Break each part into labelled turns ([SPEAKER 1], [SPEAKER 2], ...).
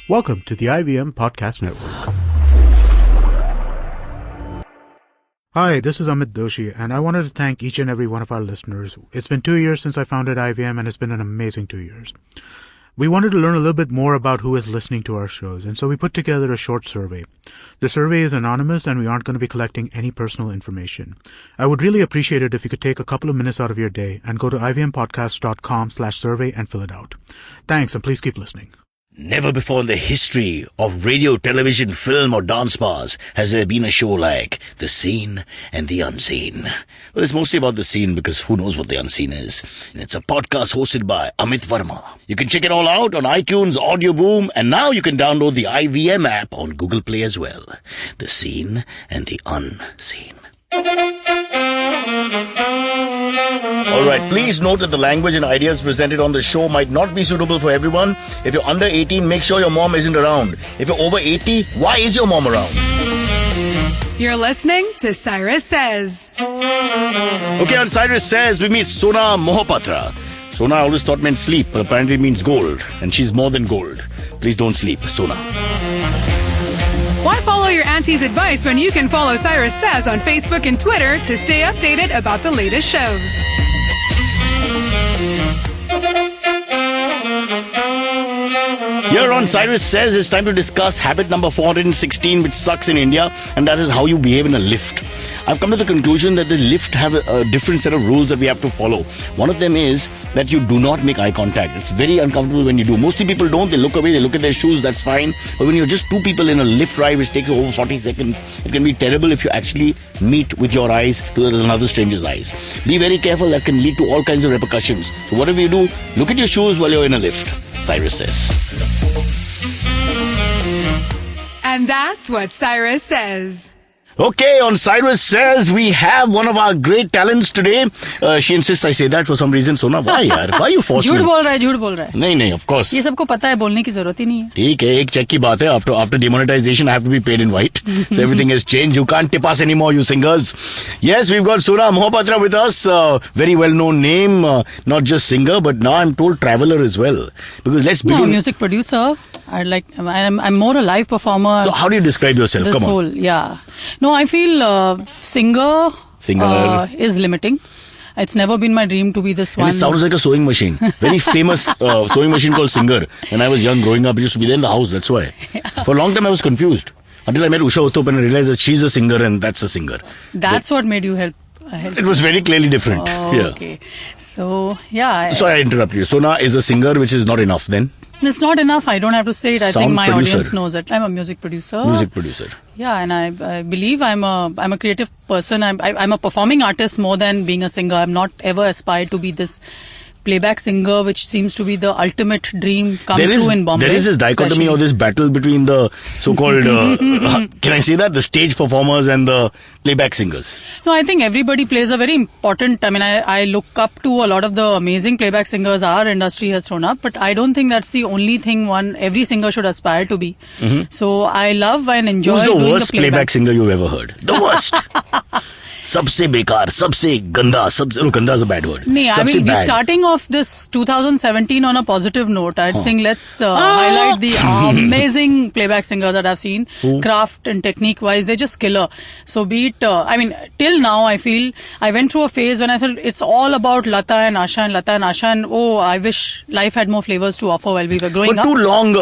[SPEAKER 1] Welcome to the IVM Podcast Network. Hi, this is Amit Doshi, and I wanted to thank each and every one of our listeners. It's been 2 years since I founded IVM, and it's been an amazing 2 years. We wanted to learn a little bit more about who is listening to our shows, and so we put together a short survey. The survey is anonymous, and we aren't going to be collecting any personal information. I would really appreciate it if you could take a couple of minutes out of your day and go to ivmpodcast.com/survey and fill it out. Thanks, and please keep listening.
[SPEAKER 2] Never before in the history of radio, television, film or dance bars has there been a show like The Seen and the Unseen. Well, it's mostly about the scene because who knows what the unseen is. And it's a podcast hosted by Amit Verma. You can check it all out on iTunes, Audio Boom, and now you can download the IVM app on Google Play as well. The Seen and the Unseen. Alright, please note that the language and ideas presented on the show might not be suitable for everyone. If you're under 18, make sure your mom isn't around. If you're over 80, why is your mom around?
[SPEAKER 3] You're listening to Cyrus Says.
[SPEAKER 2] Okay, on Cyrus Says, we meet Sona Mohapatra. Sona I always thought meant sleep, but apparently it means gold. And she's more than gold. Please don't sleep, Sona.
[SPEAKER 3] Why follow your auntie's advice when you can follow Cyrus Says on Facebook and Twitter to stay updated about the latest shows?
[SPEAKER 2] Here on Cyrus Says, it's time to discuss habit number 416, which sucks in India, and that is how you behave in a lift. I've come to the conclusion that the lift have a different set of rules that we have to follow. One of them is that you do not make eye contact. It's very uncomfortable when you do. Mostly people don't. They look away, they look at their shoes, that's fine. But when you're just two people in a lift ride, which takes over 40 seconds, it can be terrible if you actually meet with your eyes to another stranger's eyes. Be very careful. That can lead to all kinds of repercussions. So whatever you do, look at your shoes while you're in a lift. Cyrus Says.
[SPEAKER 3] And that's what Cyrus Says.
[SPEAKER 2] Okay, on Cyrus Says, we have one of our great talents today. She insists I say that for some reason. Sona, why yaar? Why you force me?
[SPEAKER 4] झूठ बोल रहा है.
[SPEAKER 2] नहीं, of course.
[SPEAKER 4] ये सबको पता है, बोलने की जरूरत ही नहीं है.
[SPEAKER 2] ठीक है, एक check की बात है. After demonetization, I have to be paid in white. So everything has changed. You can't tip us anymore, you singers. Yes, we've got Sona Mohapatra with us. Very well-known name. Not just singer, but now I'm told traveler as well. Because let's begin.
[SPEAKER 4] No, music producer. I'm more a live performer.
[SPEAKER 2] So how do you describe yourself?
[SPEAKER 4] Come on. Yeah. No, I feel singer is limiting. It's never been my dream to be this one.
[SPEAKER 2] And it sounds like a sewing machine. Very famous sewing machine called Singer. When I was young, growing up, it used to be there in the house. That's why. Yeah. For a long time, I was confused. Until I met Usha Uthap and I realized that she's a singer and that's a singer.
[SPEAKER 4] That's what made you help.
[SPEAKER 2] It was very clearly different.
[SPEAKER 4] Oh, yeah. Okay. So, yeah.
[SPEAKER 2] Sorry, I interrupt you. Sona is a singer, which is not enough then.
[SPEAKER 4] It's not enough. I don't have to say it. I think my audience knows it. I'm a music producer.
[SPEAKER 2] Music producer.
[SPEAKER 4] Yeah, and I believe I'm a creative person. I'm a performing artist more than being a singer. I'm not ever aspired to be this playback singer, which seems to be the ultimate dream come true in Bombay.
[SPEAKER 2] There is this dichotomy or this battle between the so-called, can I say that? The stage performers and the playback singers.
[SPEAKER 4] No, I think everybody plays a very important, I look up to a lot of the amazing playback singers our industry has thrown up, but I don't think that's the only thing every singer should aspire to be. Mm-hmm. So I love and enjoy doing the playback.
[SPEAKER 2] Who's the worst playback singer you've ever heard? The worst! सबसे बेकार, सबसे गंदा, ganda is a bad word.
[SPEAKER 4] No, we're starting off this 2017 on a positive note. I'd think let's highlight the amazing playback singers that I've seen. Craft and technique wise, they're just killer. So be it, till now I feel I went through a phase when I felt it's all about Lata and Asha and oh, I wish life had more flavors to offer while we were growing up.
[SPEAKER 2] But too long,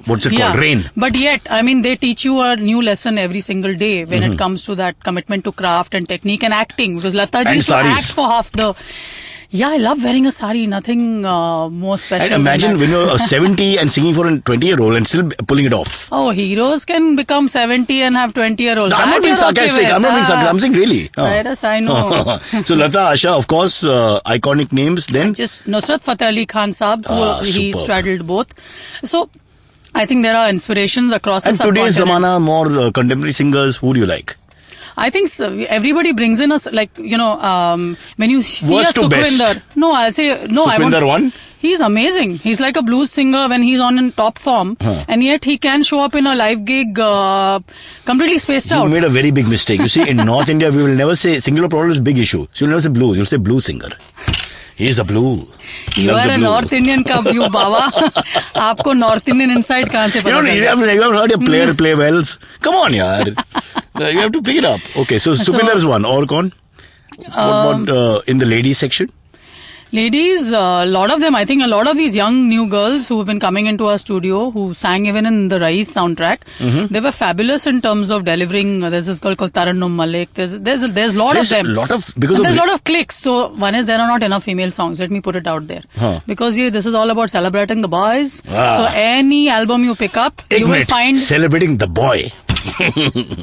[SPEAKER 2] what's it called? Rain.
[SPEAKER 4] But yet, they teach you a new lesson every single day when it comes to that commitment to craft and technique and acting, because Lata ji used to act for half the... Yeah, I love wearing a sari, nothing more special.
[SPEAKER 2] And imagine when you're 70 and singing for a 20-year-old and still pulling it off.
[SPEAKER 4] Oh, heroes can become 70 and have 20-year-olds.
[SPEAKER 2] No, I'm not being sarcastic. I'm saying really.
[SPEAKER 4] Cyrus, I know.
[SPEAKER 2] So Lata, Asha, of course, iconic names. Then
[SPEAKER 4] just Nusrat Fateh Ali Khan Saab, who he straddled both. So I think there are inspirations across the subcontinent.
[SPEAKER 2] And today's zamana, more contemporary singers, who do you like?
[SPEAKER 4] I think everybody brings in us, when you see
[SPEAKER 2] Worst
[SPEAKER 4] a Sukhwinder. No, I'll say, no,
[SPEAKER 2] Sukhwinder one?
[SPEAKER 4] He's amazing. He's like a blues singer when he's on in top form. And yet he can show up in a live gig completely spaced out.
[SPEAKER 2] You made a very big mistake. You see, in North India, we will never say, singular problem is big issue. So you'll never say blues, you'll say blues singer. He's a blue.
[SPEAKER 4] You are a North Indian cub, you Baba. आपको North Indian inside कहाँ से पता चला?
[SPEAKER 2] You haven't heard a player play wells? Come on, yaar. You have to pick it up. Okay, so Supinder's one. Or कौन? What about in the ladies section?
[SPEAKER 4] Ladies, a lot of them, I think a lot of these young new girls who have been coming into our studio, who sang even in the Rise soundtrack, they were fabulous in terms of delivering. There's this girl called Tarannum Malik. There's a lot of them. There's a lot of clicks. So one is there are not enough female songs. Let me put it out there. Because this is all about celebrating the boys. So any album you pick up, you will find...
[SPEAKER 2] Celebrating the boy.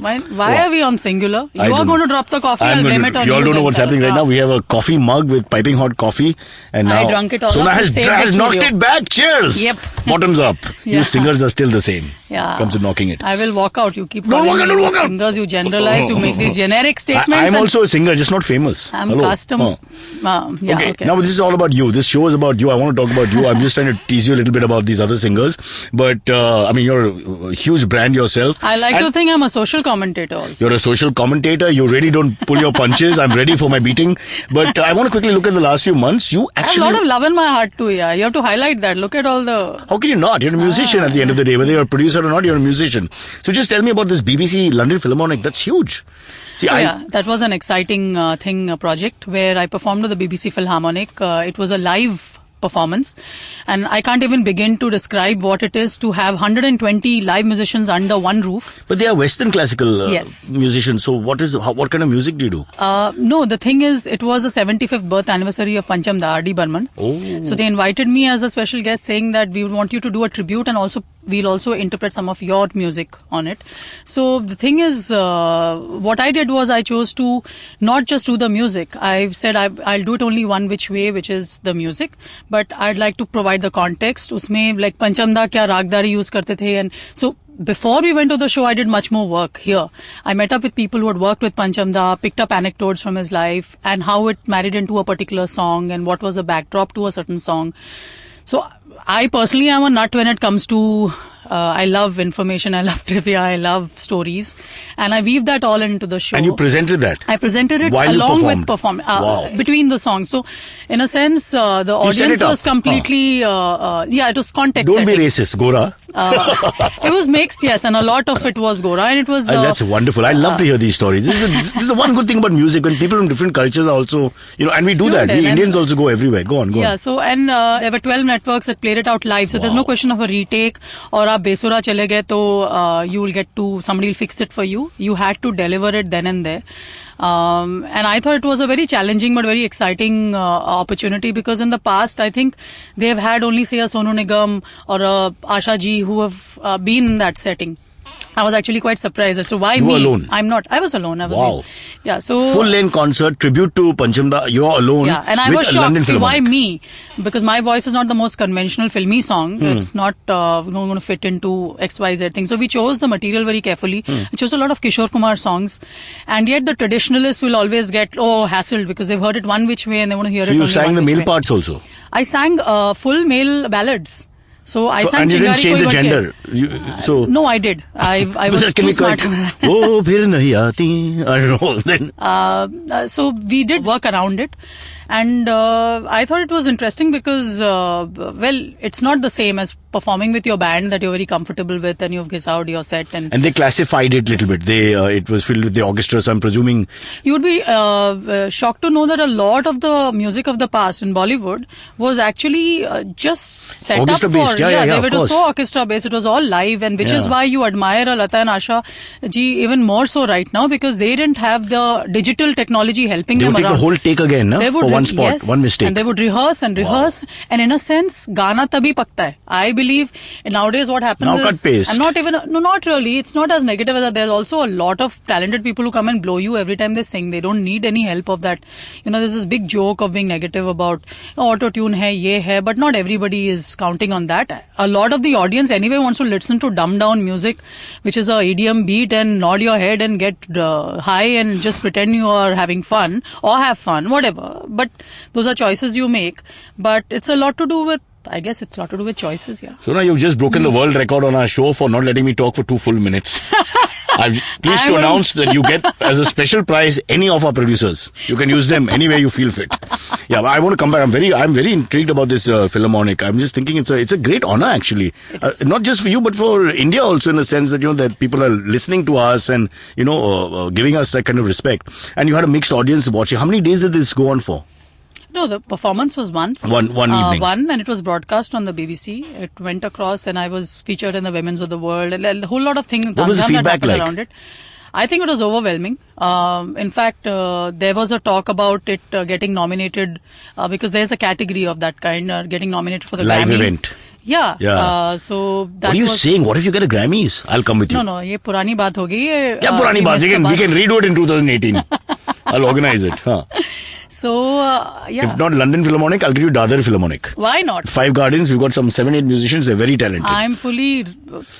[SPEAKER 4] Why are we on singular? You are going to drop the coffee. I'll blame it on you.
[SPEAKER 2] You all don't know what's happening right now. We have a coffee mug with piping hot coffee, and now
[SPEAKER 4] I drunk it all.
[SPEAKER 2] Sona has knocked it back. Cheers.
[SPEAKER 4] Yep.
[SPEAKER 2] Bottoms up. You singers are still the same.
[SPEAKER 4] Yeah.
[SPEAKER 2] Comes to knocking it.
[SPEAKER 4] I will walk out. You keep
[SPEAKER 2] don't walk out.
[SPEAKER 4] Singers. You generalize. You make these generic statements.
[SPEAKER 2] I'm also a singer, just not famous.
[SPEAKER 4] I'm custom.
[SPEAKER 2] Okay. Now this is all about you. This show is about you. I want to talk about you. I'm just trying to tease you a little bit about these other singers, but I mean, you're a huge brand yourself.
[SPEAKER 4] I like to think I'm a social commentator also.
[SPEAKER 2] You're a social commentator. You really don't pull your punches. I'm ready for my beating. But I want to quickly look at the last few months. You actually...
[SPEAKER 4] I have a lot of love in my heart too, yeah. You have to highlight that. Look at all the...
[SPEAKER 2] How can you not? You're a musician at the end of the day. Whether you're a producer or not, you're a musician. So just tell me about this BBC London Philharmonic. That's huge. See,
[SPEAKER 4] that was an exciting project where I performed with the BBC Philharmonic. It was a live performance, and I can't even begin to describe what it is to have 120 live musicians under one roof.
[SPEAKER 2] But they are Western classical musicians, so what kind of music do you do?
[SPEAKER 4] No, the thing is, it was the 75th birth anniversary of Panchamda, R.D. Burman. So they invited me as a special guest, saying that we would want you to do a tribute, and also we'll also interpret some of your music on it. So the thing is, what I did was I chose to not just do the music. I've said I'll do it only one which way, which is the music. But I'd like to provide the context. Usme like Panchamda kya ragdari use karte the, and so before we went to the show, I did much more work here. I met up with people who had worked with Panchamda, picked up anecdotes from his life and how it married into a particular song and what was the backdrop to a certain song. So I personally am a nut when it comes to I love information, I love trivia, I love stories, and I weave that all into the show.
[SPEAKER 2] And you presented that?
[SPEAKER 4] I presented it along with between the songs. So, in a sense, the audience was completely, it was context.
[SPEAKER 2] Don't be racist, Gora.
[SPEAKER 4] It was mixed, yes, and a lot of it was Gora, and it was...
[SPEAKER 2] that's wonderful. I love to hear these stories. This is the one good thing about music, when people from different cultures are also, and we do that. We Indians also go everywhere. Go on.
[SPEAKER 4] Yeah, so, and there were 12 networks that played it out live, so there's no question of a retake, or a Besura chale gaye, to you will get to, somebody will fix it for you. You had to deliver it then and there. And I thought it was a very challenging but very exciting opportunity, because in the past I think they've had only say a Sonu Nigam or a Asha Ji who have been in that setting. I was actually quite surprised as to why
[SPEAKER 2] you
[SPEAKER 4] me.
[SPEAKER 2] Were alone.
[SPEAKER 4] I'm not. I was alone.
[SPEAKER 2] Wow.
[SPEAKER 4] Yeah. So
[SPEAKER 2] full-length concert, tribute to Panchamda. You're alone.
[SPEAKER 4] Yeah, and I was shocked. Why me? Because my voice is not the most conventional filmy song. It's not going to fit into XYZ thing. So we chose the material very carefully. We chose a lot of Kishore Kumar songs, and yet the traditionalists will always get hassled because they've heard it one which way and they want to hear it.
[SPEAKER 2] So you sang the male parts also.
[SPEAKER 4] I sang full male ballads. So I sang
[SPEAKER 2] and you didn't change the gender.
[SPEAKER 4] No, I did. I was too smart.
[SPEAKER 2] Oh, phir nahi aati. I don't know. Then.
[SPEAKER 4] So we did work around it. And I thought it was interesting because, it's not the same as performing with your band that you're very comfortable with and you've guessed out your set. And
[SPEAKER 2] they classified it a little bit. It was filled with the orchestra, so I'm presuming...
[SPEAKER 4] You would be shocked to know that a lot of the music of the past in Bollywood was actually just set
[SPEAKER 2] orchestra
[SPEAKER 4] up for...
[SPEAKER 2] Based. They
[SPEAKER 4] were just so orchestra-based. It was all live, and which is why you admire Lata and Asha ji even more so right now, because they didn't have the digital technology helping them around.
[SPEAKER 2] They would take the whole take again, no? For one spot, one mistake.
[SPEAKER 4] And they would rehearse and rehearse. Wow. And in a sense, Gana tabhi pakta hai. I believe nowadays what happens
[SPEAKER 2] now
[SPEAKER 4] is...
[SPEAKER 2] cut paste.
[SPEAKER 4] And not really. It's not as negative as that. There's also a lot of talented people who come and blow you every time they sing. They don't need any help of that. There's this big joke of being negative about auto-tune hai, ye hai, but not everybody is counting on that. A lot of the audience anyway wants to listen to dumbed down music, which is a EDM beat, and nod your head and get high and just pretend you are having fun or have fun, whatever. But those are choices you make. But it's a lot to do with I guess it's a lot to do with choices, yeah.
[SPEAKER 2] So now you've just broken the world record on our show for not letting me talk for 2 full minutes. I'm pleased to announce that you get as a special prize any of our producers. You can use them any way you feel fit. Yeah, but I want to come back. I'm very intrigued about this Philharmonic. I'm just thinking it's a great honor actually, not just for you but for India also, in the sense that that people are listening to us and giving us that kind of respect. And you had a mixed audience watching. How many days did this go on for?
[SPEAKER 4] No, the performance was once.
[SPEAKER 2] One evening.
[SPEAKER 4] And it was broadcast on the BBC. It went across and I was featured in the Women's of the World and a whole lot of things.
[SPEAKER 2] What was the feedback like?
[SPEAKER 4] Around it. I think it was overwhelming. In fact, there was a talk about it getting nominated because there's a category of that kind, getting nominated for the
[SPEAKER 2] live
[SPEAKER 4] Grammys.
[SPEAKER 2] Event.
[SPEAKER 4] Yeah. So that
[SPEAKER 2] what are you saying? What if you get a Grammys? I'll come with you.
[SPEAKER 4] No, ये पुरानी बात होगी.
[SPEAKER 2] Yeah, पुरानी बात. We can redo it in 2018. I'll organize it. Huh.
[SPEAKER 4] So,
[SPEAKER 2] If not London Philharmonic, I'll give you Dadar Philharmonic.
[SPEAKER 4] Why not?
[SPEAKER 2] 5 Gardens, we've got some 7-8 musicians, they're very talented.
[SPEAKER 4] I'm fully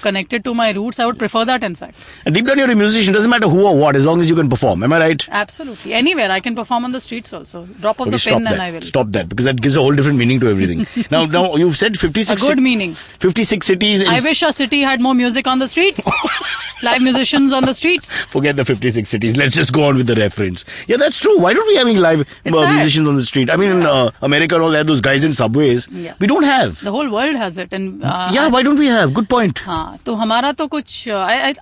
[SPEAKER 4] connected to my roots. I would prefer that, in fact.
[SPEAKER 2] And deep down you're a musician, doesn't matter who or what, as long as you can perform. Am I right?
[SPEAKER 4] Absolutely. Anywhere. I can perform on the streets also. Drop off the pen and I will.
[SPEAKER 2] Stop that, because that gives a whole different meaning to everything. now you've said 56...
[SPEAKER 4] A good meaning.
[SPEAKER 2] 56 cities...
[SPEAKER 4] I wish a city had more music on the streets. Live musicians on the streets.
[SPEAKER 2] Forget the 56 cities. Let's just go on with the reference. Yeah, that's true. Why don't we having live musicians on the street? I mean, in America and all that, those guys in subways. Yeah. We don't have.
[SPEAKER 4] The whole world has it. And
[SPEAKER 2] why don't we have? Good point.
[SPEAKER 4] तो हमारा तो कुछ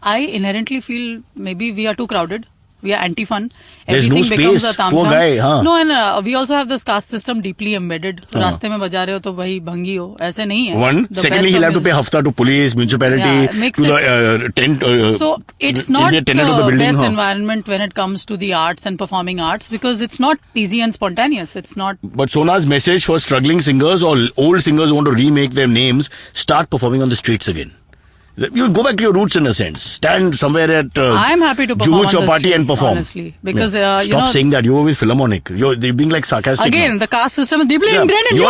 [SPEAKER 4] I inherently feel maybe we are too crowded. We are anti-fun.
[SPEAKER 2] There's
[SPEAKER 4] Everything
[SPEAKER 2] no
[SPEAKER 4] becomes
[SPEAKER 2] space.
[SPEAKER 4] a tamjam.
[SPEAKER 2] Poor guy, huh?
[SPEAKER 4] No, and we also have this caste system deeply embedded. रास्ते में बजा रहे हो तो वही भंगी हो. ऐसे नहीं है.
[SPEAKER 2] One. Secondly, he'll have to pay hafta to police, municipality, to the tent.
[SPEAKER 4] So it's not the best environment when it comes to the arts and performing arts, because it's not easy and spontaneous. It's not.
[SPEAKER 2] But Sona's message for struggling singers or old singers who want to remake their names: start performing on the streets again. You go back to your roots in a sense. Stand somewhere at
[SPEAKER 4] I'm happy to perform on the
[SPEAKER 2] party
[SPEAKER 4] streets,
[SPEAKER 2] and perform.
[SPEAKER 4] Honestly, because
[SPEAKER 2] stop saying that. You were with Philharmonic. You're being like sarcastic.
[SPEAKER 4] Again,
[SPEAKER 2] now.
[SPEAKER 4] The caste system is deeply ingrained in
[SPEAKER 2] you.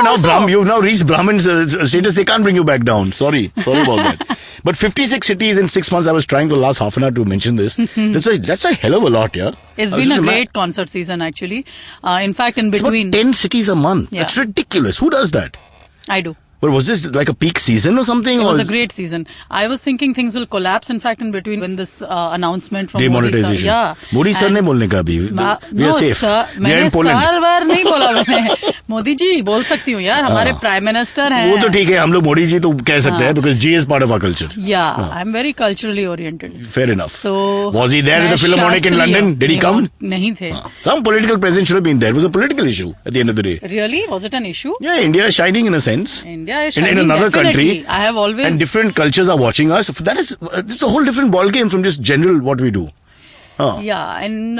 [SPEAKER 2] You've now reached Brahmin status. They can't bring you back down. Sorry about that. But 56 cities in 6 months. I was trying for the last half an hour to mention this. That's a hell of a lot, yeah.
[SPEAKER 4] It's been a great concert season, actually. In fact, in between,
[SPEAKER 2] it's about 10 cities a month. Yeah. That's ridiculous. Who does that?
[SPEAKER 4] I do.
[SPEAKER 2] But was this like a peak season or something?
[SPEAKER 4] It was a great season. I was thinking things will collapse. In fact, in between, when this announcement from
[SPEAKER 2] demonetization.
[SPEAKER 4] Modi sir
[SPEAKER 2] ने बोलने का भी. We are safe.
[SPEAKER 4] We are in Poland. Sir नहीं बोला मैंने. मोदी जी बोल सकती हूँ यार. हमारे प्राइम मिनिस्टर हैं.
[SPEAKER 2] वो तो ठीक है. हम लोग मोदी जी तो कह सकते हैं because G is part of our culture.
[SPEAKER 4] Yeah, I'm very culturally oriented.
[SPEAKER 2] Fair enough.
[SPEAKER 4] So
[SPEAKER 2] was he there at the Philharmonic in London? Did he come?
[SPEAKER 4] नहीं थे.
[SPEAKER 2] Some political presence should have been there. It was a political issue at the end of the day.
[SPEAKER 4] Really? Was it an issue?
[SPEAKER 2] Yeah, India is shining in a sense.
[SPEAKER 4] India is shining.
[SPEAKER 2] In another country,
[SPEAKER 4] I have always,
[SPEAKER 2] and different cultures are watching us. It's a whole different ball game from just general what we do.
[SPEAKER 4] Yeah, and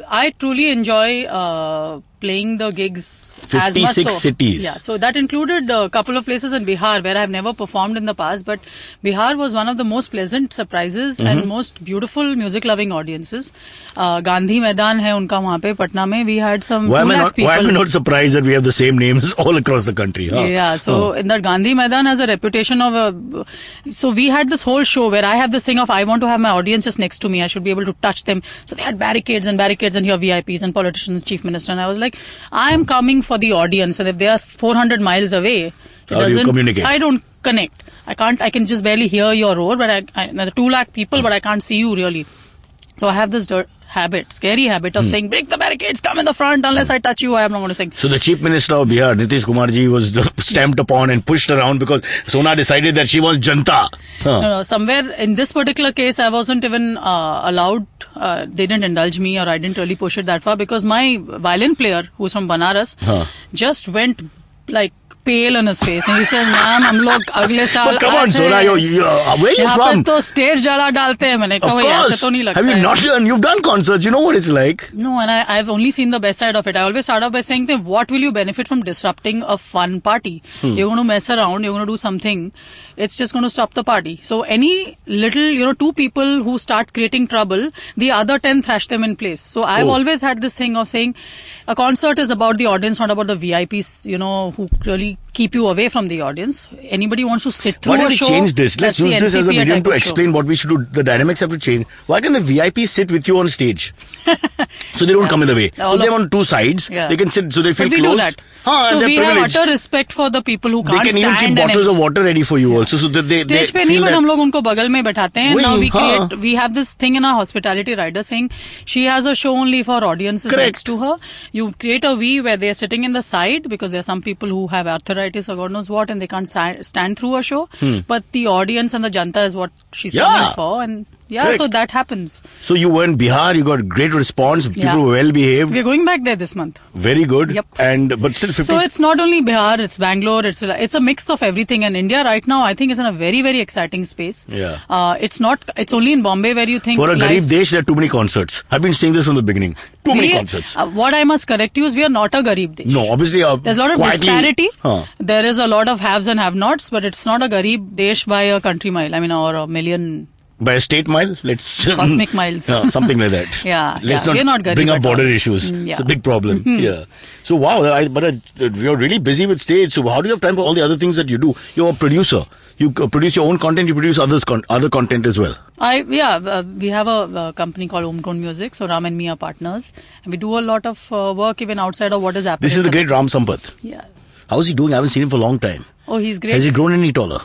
[SPEAKER 4] I truly enjoy playing the gigs
[SPEAKER 2] 56
[SPEAKER 4] as much so.
[SPEAKER 2] cities.
[SPEAKER 4] Yeah, so that included a couple of places in Bihar where I have never performed in the past, but Bihar was one of the most pleasant surprises and most beautiful music-loving audiences. Gandhi Maidan hai unka wahan pe Patna mein. We had some 2 lakh people.
[SPEAKER 2] Why am I not surprised that we have the same names all across the country?
[SPEAKER 4] Yeah, so in that Gandhi Maidan has a reputation of so we had this whole show where I have this thing of I want to have my audience just next to me. I should be able to touch them. So they had barricades and here VIPs and politicians, chief minister, and I was like, I'm coming for the audience, and if they are 400 miles away,
[SPEAKER 2] how do you communicate?
[SPEAKER 4] I don't connect. I can just barely hear your roar, but the 2 lakh people, but I can't see you really. So I have this scary habit of saying, break the barricades, come in the front, unless I touch you, I am not going to sing.
[SPEAKER 2] So the Chief Minister of Bihar, Nitish Kumar ji, was stamped upon and pushed around because Sona decided that she was Janta.
[SPEAKER 4] No, somewhere in this particular case, I wasn't even allowed, they didn't indulge me, or I didn't really push it that far, because my violin player, who's from Banaras, just went like pale on his face, and he says, "Ma'am, हम लोग अगले साल."
[SPEAKER 2] Come on, Sona, where are you from?
[SPEAKER 4] तो stage डाला डालते हैं मैंने कहा ऐसे तो नहीं लगता.
[SPEAKER 2] Have you not done? You've done concerts. You know what it's like.
[SPEAKER 4] No, and I've only seen the best side of it. I always start off by saying, what will you benefit from disrupting a fun party? You're going to mess around. You're going to do something. It's just going to stop the party. So any little, 2 people who start creating trouble, the other 10 thrash them in place. So I've always had this thing of saying, a concert is about the audience, not about the VIPs, who really keep you away from the audience. Anybody wants to sit through a show.
[SPEAKER 2] Why don't we change this? Let's use this as a medium to explain what we should do. The dynamics have to change. Why can the VIP sit with you on stage? So they don't come in the way. They're on two sides.
[SPEAKER 4] Yeah.
[SPEAKER 2] They can sit, so they feel
[SPEAKER 4] But we
[SPEAKER 2] close.
[SPEAKER 4] do that.
[SPEAKER 2] And
[SPEAKER 4] So
[SPEAKER 2] they're
[SPEAKER 4] we
[SPEAKER 2] privileged.
[SPEAKER 4] have utter respect for the people who
[SPEAKER 2] They
[SPEAKER 4] can't
[SPEAKER 2] can even
[SPEAKER 4] stand.
[SPEAKER 2] keep bottles of water ready for you also, so that they
[SPEAKER 4] Stage पे
[SPEAKER 2] feel
[SPEAKER 4] नहीं, but
[SPEAKER 2] that.
[SPEAKER 4] हम लोग उनको बगल में बैठाते हैं.
[SPEAKER 2] वही,
[SPEAKER 4] Now we
[SPEAKER 2] हाँ.
[SPEAKER 4] create, we have this thing in our hospitality rider saying she has a show only for audiences
[SPEAKER 2] Correct.
[SPEAKER 4] next to her. You create a V where they're sitting in the side because there are some people who have arthritis or God knows what and they can't stand through a show. But the audience and the janta is what she's
[SPEAKER 2] Yeah.
[SPEAKER 4] coming for, and yeah,
[SPEAKER 2] Correct.
[SPEAKER 4] so that happens.
[SPEAKER 2] So you were in Bihar, you got great response, people
[SPEAKER 4] Yeah.
[SPEAKER 2] were well behaved,
[SPEAKER 4] We're going back there this month.
[SPEAKER 2] very good.
[SPEAKER 4] Yep.
[SPEAKER 2] But still 50.
[SPEAKER 4] So it's not only Bihar, it's Bangalore, it's a mix of everything. And India right now, I think, is in a very, very exciting space.
[SPEAKER 2] Yeah.
[SPEAKER 4] It's only in Bombay where you think.
[SPEAKER 2] For a Garib
[SPEAKER 4] life's-
[SPEAKER 2] Desh, there are too many concerts. I've been saying this from the beginning. Too many concerts.
[SPEAKER 4] What I must correct you is we are not a Garib Desh.
[SPEAKER 2] No, obviously.
[SPEAKER 4] There's a lot of
[SPEAKER 2] quietly,
[SPEAKER 4] disparity.
[SPEAKER 2] Huh.
[SPEAKER 4] There is a lot of haves and have-nots, but it's not a Garib Desh by a country mile. I mean, or a million
[SPEAKER 2] By a state mile, let's
[SPEAKER 4] cosmic miles.
[SPEAKER 2] something like that.
[SPEAKER 4] Yeah,
[SPEAKER 2] let's
[SPEAKER 4] yeah. We're not
[SPEAKER 2] bring
[SPEAKER 4] Garib
[SPEAKER 2] up
[SPEAKER 4] at
[SPEAKER 2] border
[SPEAKER 4] all.
[SPEAKER 2] issues.
[SPEAKER 4] Yeah.
[SPEAKER 2] It's a big problem. Yeah. So wow, you're really busy with stage. So how do you have time for all the other things that you do? You're a producer. You produce your own content. You produce other content as well.
[SPEAKER 4] We have a company called Homegrown Music. So Ram and me are partners, and we do a lot of work even outside of what is happening.
[SPEAKER 2] This is the great Ram Sampath.
[SPEAKER 4] Yeah.
[SPEAKER 2] How's he doing? I haven't seen him for a long time.
[SPEAKER 4] Oh, he's great.
[SPEAKER 2] Has he grown any taller?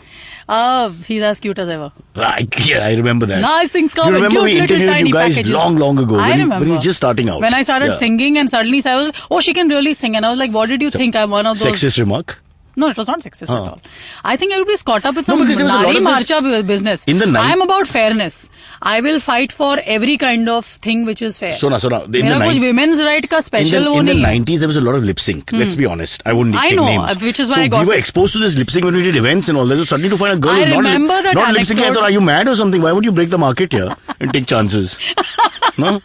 [SPEAKER 4] He's as cute as ever.
[SPEAKER 2] I remember that.
[SPEAKER 4] Nice things
[SPEAKER 2] Do
[SPEAKER 4] come
[SPEAKER 2] you
[SPEAKER 4] in
[SPEAKER 2] remember
[SPEAKER 4] cute
[SPEAKER 2] we
[SPEAKER 4] little
[SPEAKER 2] interviewed
[SPEAKER 4] tiny
[SPEAKER 2] you guys
[SPEAKER 4] packages.
[SPEAKER 2] long ago
[SPEAKER 4] I
[SPEAKER 2] when
[SPEAKER 4] remember.
[SPEAKER 2] he was just starting out.
[SPEAKER 4] When I started
[SPEAKER 2] Yeah.
[SPEAKER 4] singing and suddenly I was, oh, she can really sing. And I was like, what did you think? I'm one of those.
[SPEAKER 2] Sexist remark?
[SPEAKER 4] No, it was not sexist at all. I think everybody's caught up with some
[SPEAKER 2] because there was a lot
[SPEAKER 4] Nari
[SPEAKER 2] of this
[SPEAKER 4] Marcha business.
[SPEAKER 2] in the
[SPEAKER 4] I am about fairness. I will fight for every kind of thing which is fair.
[SPEAKER 2] Sona, in the
[SPEAKER 4] मेरा कुछ women's right का special वो
[SPEAKER 2] in the
[SPEAKER 4] नहीं है.
[SPEAKER 2] 90s, there was a lot of lip sync. Let's be honest. I wouldn't
[SPEAKER 4] I
[SPEAKER 2] take
[SPEAKER 4] know,
[SPEAKER 2] names.
[SPEAKER 4] which is why
[SPEAKER 2] so
[SPEAKER 4] I got
[SPEAKER 2] we were
[SPEAKER 4] it.
[SPEAKER 2] exposed to this lip sync when we did events and all that. So suddenly to find a girl
[SPEAKER 4] I
[SPEAKER 2] who's
[SPEAKER 4] remember that
[SPEAKER 2] not lip syncing, I
[SPEAKER 4] anecdote.
[SPEAKER 2] thought, are you mad or something? Why would you break the market here and take chances? No?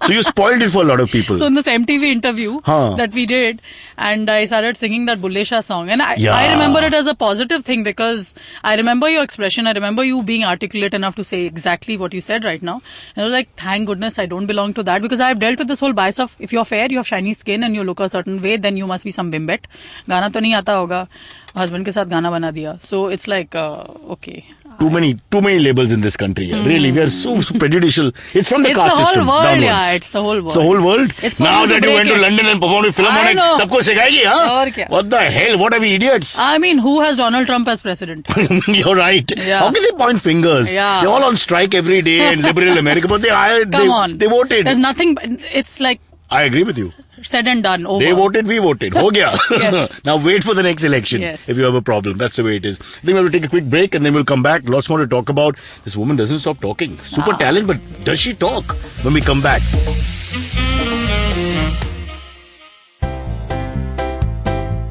[SPEAKER 2] So you spoiled it for a lot of people.
[SPEAKER 4] So in this MTV interview
[SPEAKER 2] Huh.
[SPEAKER 4] that we did, and I started singing that Bulle Shah song, and I
[SPEAKER 2] Yeah.
[SPEAKER 4] remember it as a positive thing because I remember your expression. I remember you being articulate enough to say exactly what you said right now. And I was like, thank goodness I don't belong to that because I've dealt with this whole bias of if you're fair, you have shiny skin and you look a certain way, then you must be some bimbet. गाना तो नहीं आता होगा. Husband के साथ गाना बना दिया. So it's like, okay.
[SPEAKER 2] Too many labels in this country. Yeah. Really, we are so prejudicial. It's from the
[SPEAKER 4] It's
[SPEAKER 2] caste
[SPEAKER 4] the whole
[SPEAKER 2] system.
[SPEAKER 4] world,
[SPEAKER 2] downwards.
[SPEAKER 4] yeah, it's the whole world.
[SPEAKER 2] It's the whole world.
[SPEAKER 4] It's for
[SPEAKER 2] now
[SPEAKER 4] you to
[SPEAKER 2] that you
[SPEAKER 4] break
[SPEAKER 2] went to
[SPEAKER 4] it.
[SPEAKER 2] London and performed with Film
[SPEAKER 4] I
[SPEAKER 2] on
[SPEAKER 4] know.
[SPEAKER 2] it, सबको सिखाएगी, huh?
[SPEAKER 4] और क्या?
[SPEAKER 2] What the hell? What are we idiots?
[SPEAKER 4] I mean, who has Donald Trump as president?
[SPEAKER 2] You're right.
[SPEAKER 4] Yeah.
[SPEAKER 2] How can they point fingers?
[SPEAKER 4] Yeah.
[SPEAKER 2] They're all on strike every day in liberal America, but
[SPEAKER 4] Come on.
[SPEAKER 2] they voted.
[SPEAKER 4] There's nothing, it's like
[SPEAKER 2] I agree with you.
[SPEAKER 4] said and done, over.
[SPEAKER 2] They voted, we voted. Ho gaya.
[SPEAKER 4] Yes.
[SPEAKER 2] Now wait for the next election.
[SPEAKER 4] Yes.
[SPEAKER 2] If you have a problem. That's the way it is. I think we'll have to take a quick break and then we'll come back. Lots more to talk about. This woman doesn't stop talking. Super talent, but does she talk? When we come back.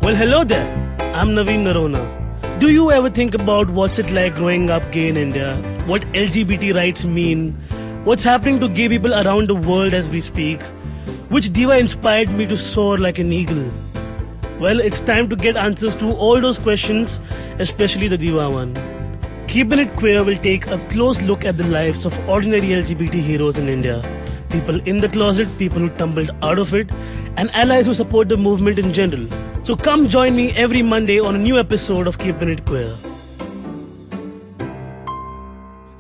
[SPEAKER 5] Well, hello there. I'm Naveen Narona. Do you ever think about what's it like growing up gay in India? What LGBT rights mean? What's happening to gay people around the world as we speak? Which diva inspired me to soar like an eagle? Well, it's time to get answers to all those questions, especially the diva one. Keeping It Queer will take a close look at the lives of ordinary LGBT heroes in India. People in the closet, people who tumbled out of it, and allies who support the movement in general. So come join me every Monday on a new episode of Keeping It Queer.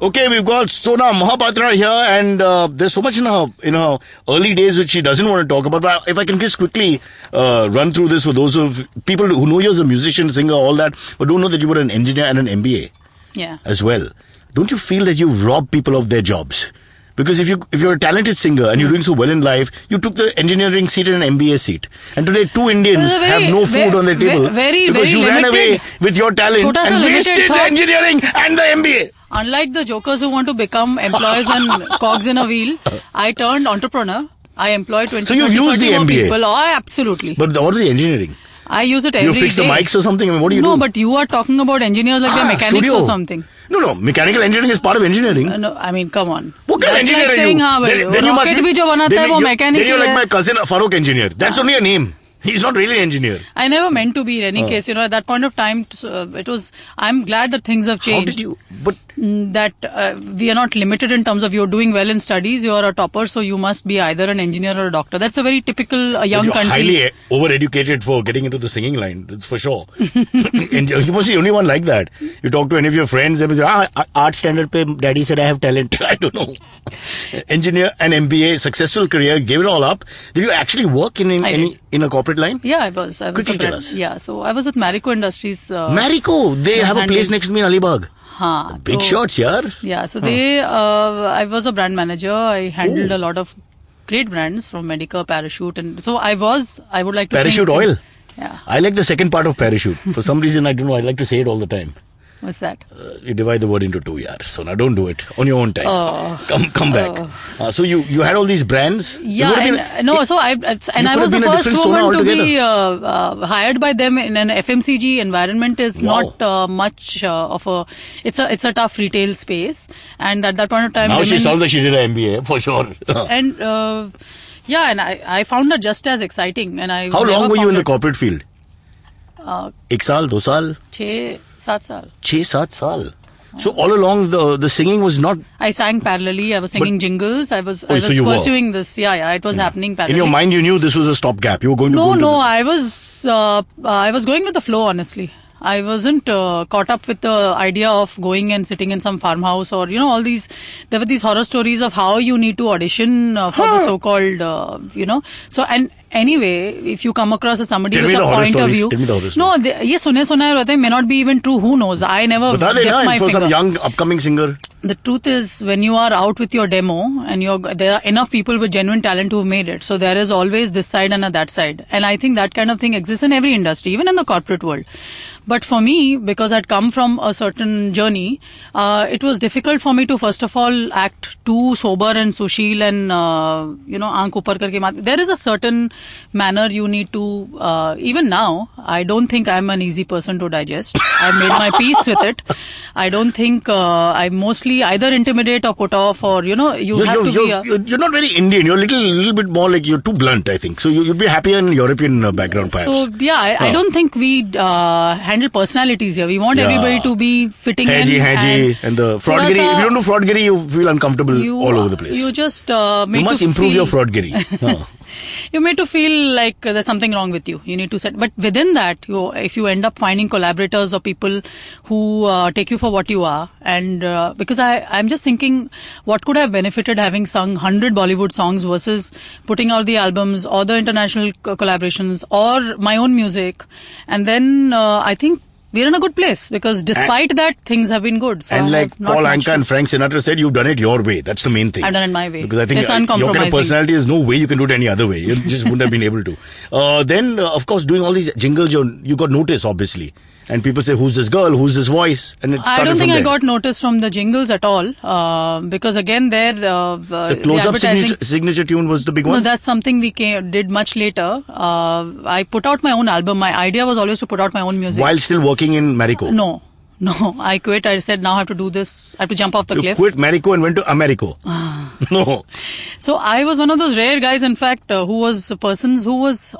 [SPEAKER 2] Okay, we've got Sona Mohapatra here, and there's so much in her early days which she doesn't want to talk about. But if I can just quickly run through this for those of people who know you as a musician, singer, all that, but don't know that you were an engineer and an MBA as well. Don't you feel that you've robbed people of their jobs? Because if you're a talented singer and you're doing so well in life, you took the engineering seat and an MBA seat. And today 2 Indians have no food on their table because you ran away with your talent
[SPEAKER 4] Chota sa
[SPEAKER 2] and
[SPEAKER 4] limited
[SPEAKER 2] wasted the
[SPEAKER 4] thought.
[SPEAKER 2] engineering and the MBA.
[SPEAKER 4] Unlike the jokers who want to become employees and cogs in a wheel, I turned entrepreneur. I employ 20,
[SPEAKER 2] So you
[SPEAKER 4] 30,
[SPEAKER 2] use
[SPEAKER 4] 40
[SPEAKER 2] the
[SPEAKER 4] more
[SPEAKER 2] MBA?
[SPEAKER 4] people. Oh, absolutely.
[SPEAKER 2] But what is the engineering?
[SPEAKER 4] I use it every
[SPEAKER 2] You
[SPEAKER 4] day.
[SPEAKER 2] fix the mics or something? I mean, what do you do?
[SPEAKER 4] No, but you are talking about engineers like they're mechanics
[SPEAKER 2] studio.
[SPEAKER 4] or something.
[SPEAKER 2] No. Mechanical engineering is part of engineering.
[SPEAKER 4] No, I mean, come on.
[SPEAKER 2] What kind of
[SPEAKER 4] That's
[SPEAKER 2] engineer
[SPEAKER 4] like
[SPEAKER 2] are
[SPEAKER 4] saying,
[SPEAKER 2] you?
[SPEAKER 4] हाँ भाई,
[SPEAKER 2] you must
[SPEAKER 4] rocket
[SPEAKER 2] be-
[SPEAKER 4] भी जो बनाता है वो
[SPEAKER 2] then
[SPEAKER 4] mechanic
[SPEAKER 2] you're
[SPEAKER 4] he
[SPEAKER 2] like
[SPEAKER 4] है.
[SPEAKER 2] my cousin Farooq engineer. That's only a name. He's not really an engineer.
[SPEAKER 4] I never meant to be in any case. At that point of time, it was. I'm glad that things have changed.
[SPEAKER 2] How did you? But
[SPEAKER 4] that we are not limited in terms of you're doing well in studies, you're a topper, so you must be either an engineer or a doctor. That's a very typical young country.
[SPEAKER 2] Highly overeducated for getting into the singing line. That's for sure. You must be the only one like that. You talk to any of your friends, they will say, art standard pe daddy said I have talent. I don't know. Engineer, an MBA, successful career, gave it all up. Did you actually work in a corporate line?
[SPEAKER 4] Yeah, I was.
[SPEAKER 2] Quickly tell us.
[SPEAKER 4] Yeah, so I was with Marico Industries.
[SPEAKER 2] Marico, they have a place next to me in Alibag. Big shots, yaar.
[SPEAKER 4] Yeah, so I was a brand manager. I handled a lot of great brands from Medica, Parachute, and so I would like to
[SPEAKER 2] Parachute
[SPEAKER 4] think,
[SPEAKER 2] oil.
[SPEAKER 4] Yeah.
[SPEAKER 2] I like the second part of parachute. For some reason, I don't know. I like to say it all the time.
[SPEAKER 4] What's that?
[SPEAKER 2] You divide the word into two, yaar. So now don't do it on your own time. Come back. So you had all these brands.
[SPEAKER 4] Yeah, I was the first woman to be hired by them in an FMCG environment. Is not much of a. It's a tough retail space, and at that point of time,
[SPEAKER 2] now she sounds like she did an MBA for sure.
[SPEAKER 4] And and I found that just as exciting. And
[SPEAKER 2] how long were you in the corporate field? 1 saal, 2 saal?
[SPEAKER 4] 6-7 saal.
[SPEAKER 2] 6-7 saal. So all along the singing was not.
[SPEAKER 4] I sang parallelly. I was singing jingles. I was pursuing this. Yeah. It was happening parallelly.
[SPEAKER 2] In your mind, you knew this was a stopgap. You were going to.
[SPEAKER 4] No. I was going with the flow. Honestly, I wasn't caught up with the idea of going and sitting in some farmhouse or all these. There were these horror stories of how you need to audition for the so-called So and. Anyway, if you come across as somebody with a point of view, no, ये सुने रहते हैं, may not be even true. Who knows? I never dipped my
[SPEAKER 2] for
[SPEAKER 4] finger.
[SPEAKER 2] Some young upcoming singer.
[SPEAKER 4] The truth is, when you are out with your demo and there are enough people with genuine talent who've made it, so there is always this side and that side. And I think that kind of thing exists in every industry, even in the corporate world. But for me, because I'd come from a certain journey, it was difficult for me to first of all act too sober and sushil and aankh upar karke mat. There is a certain manner you need to. Even now, I don't think I'm an easy person to digest. I've made my peace with it. I don't think I mostly either intimidate or put off, or you're not
[SPEAKER 2] very Indian. You're a little bit more like, you're too blunt, I think. So you'd be happier in European background, perhaps.
[SPEAKER 4] So I don't think we handle personalities here. We want everybody to be fitting in.
[SPEAKER 2] And the fraudgiri. If you don't do fraudgiri, you feel uncomfortable all over the place.
[SPEAKER 4] You just
[SPEAKER 2] you must improve your fraudgiri.
[SPEAKER 4] You're made to feel like there's something wrong with you. You need to set. But within that, if you end up finding collaborators or people who take you for what you are, and because I'm just thinking, what could have benefited having sung 100 Bollywood songs versus putting out the albums or the international collaborations or my own music, and then I think we're in a good place, because despite that, things have been good. So
[SPEAKER 2] and like Paul Anka and Frank Sinatra said, you've done it your way. That's the main thing.
[SPEAKER 4] I've done it my way.
[SPEAKER 2] Because I think
[SPEAKER 4] it's
[SPEAKER 2] your
[SPEAKER 4] uncompromising.
[SPEAKER 2] kind of personality, there's no way you can do it any other way. You just wouldn't have been able to. Then, of course, doing all these jingles, you got noticed, obviously. And people say, who's this girl? Who's this voice? And
[SPEAKER 4] I don't think I got noticed from the jingles at all. Because again,
[SPEAKER 2] the close-up signature tune was the big one?
[SPEAKER 4] No, that's something we did much later. I put out my own album. My idea was always to put out my own music.
[SPEAKER 2] While still working in Marico?
[SPEAKER 4] No, I quit. I said, now I have to do this. I have to jump off the cliff.
[SPEAKER 2] You quit Marico and went to Americo. No.
[SPEAKER 4] So I was one of those rare guys, in fact, who was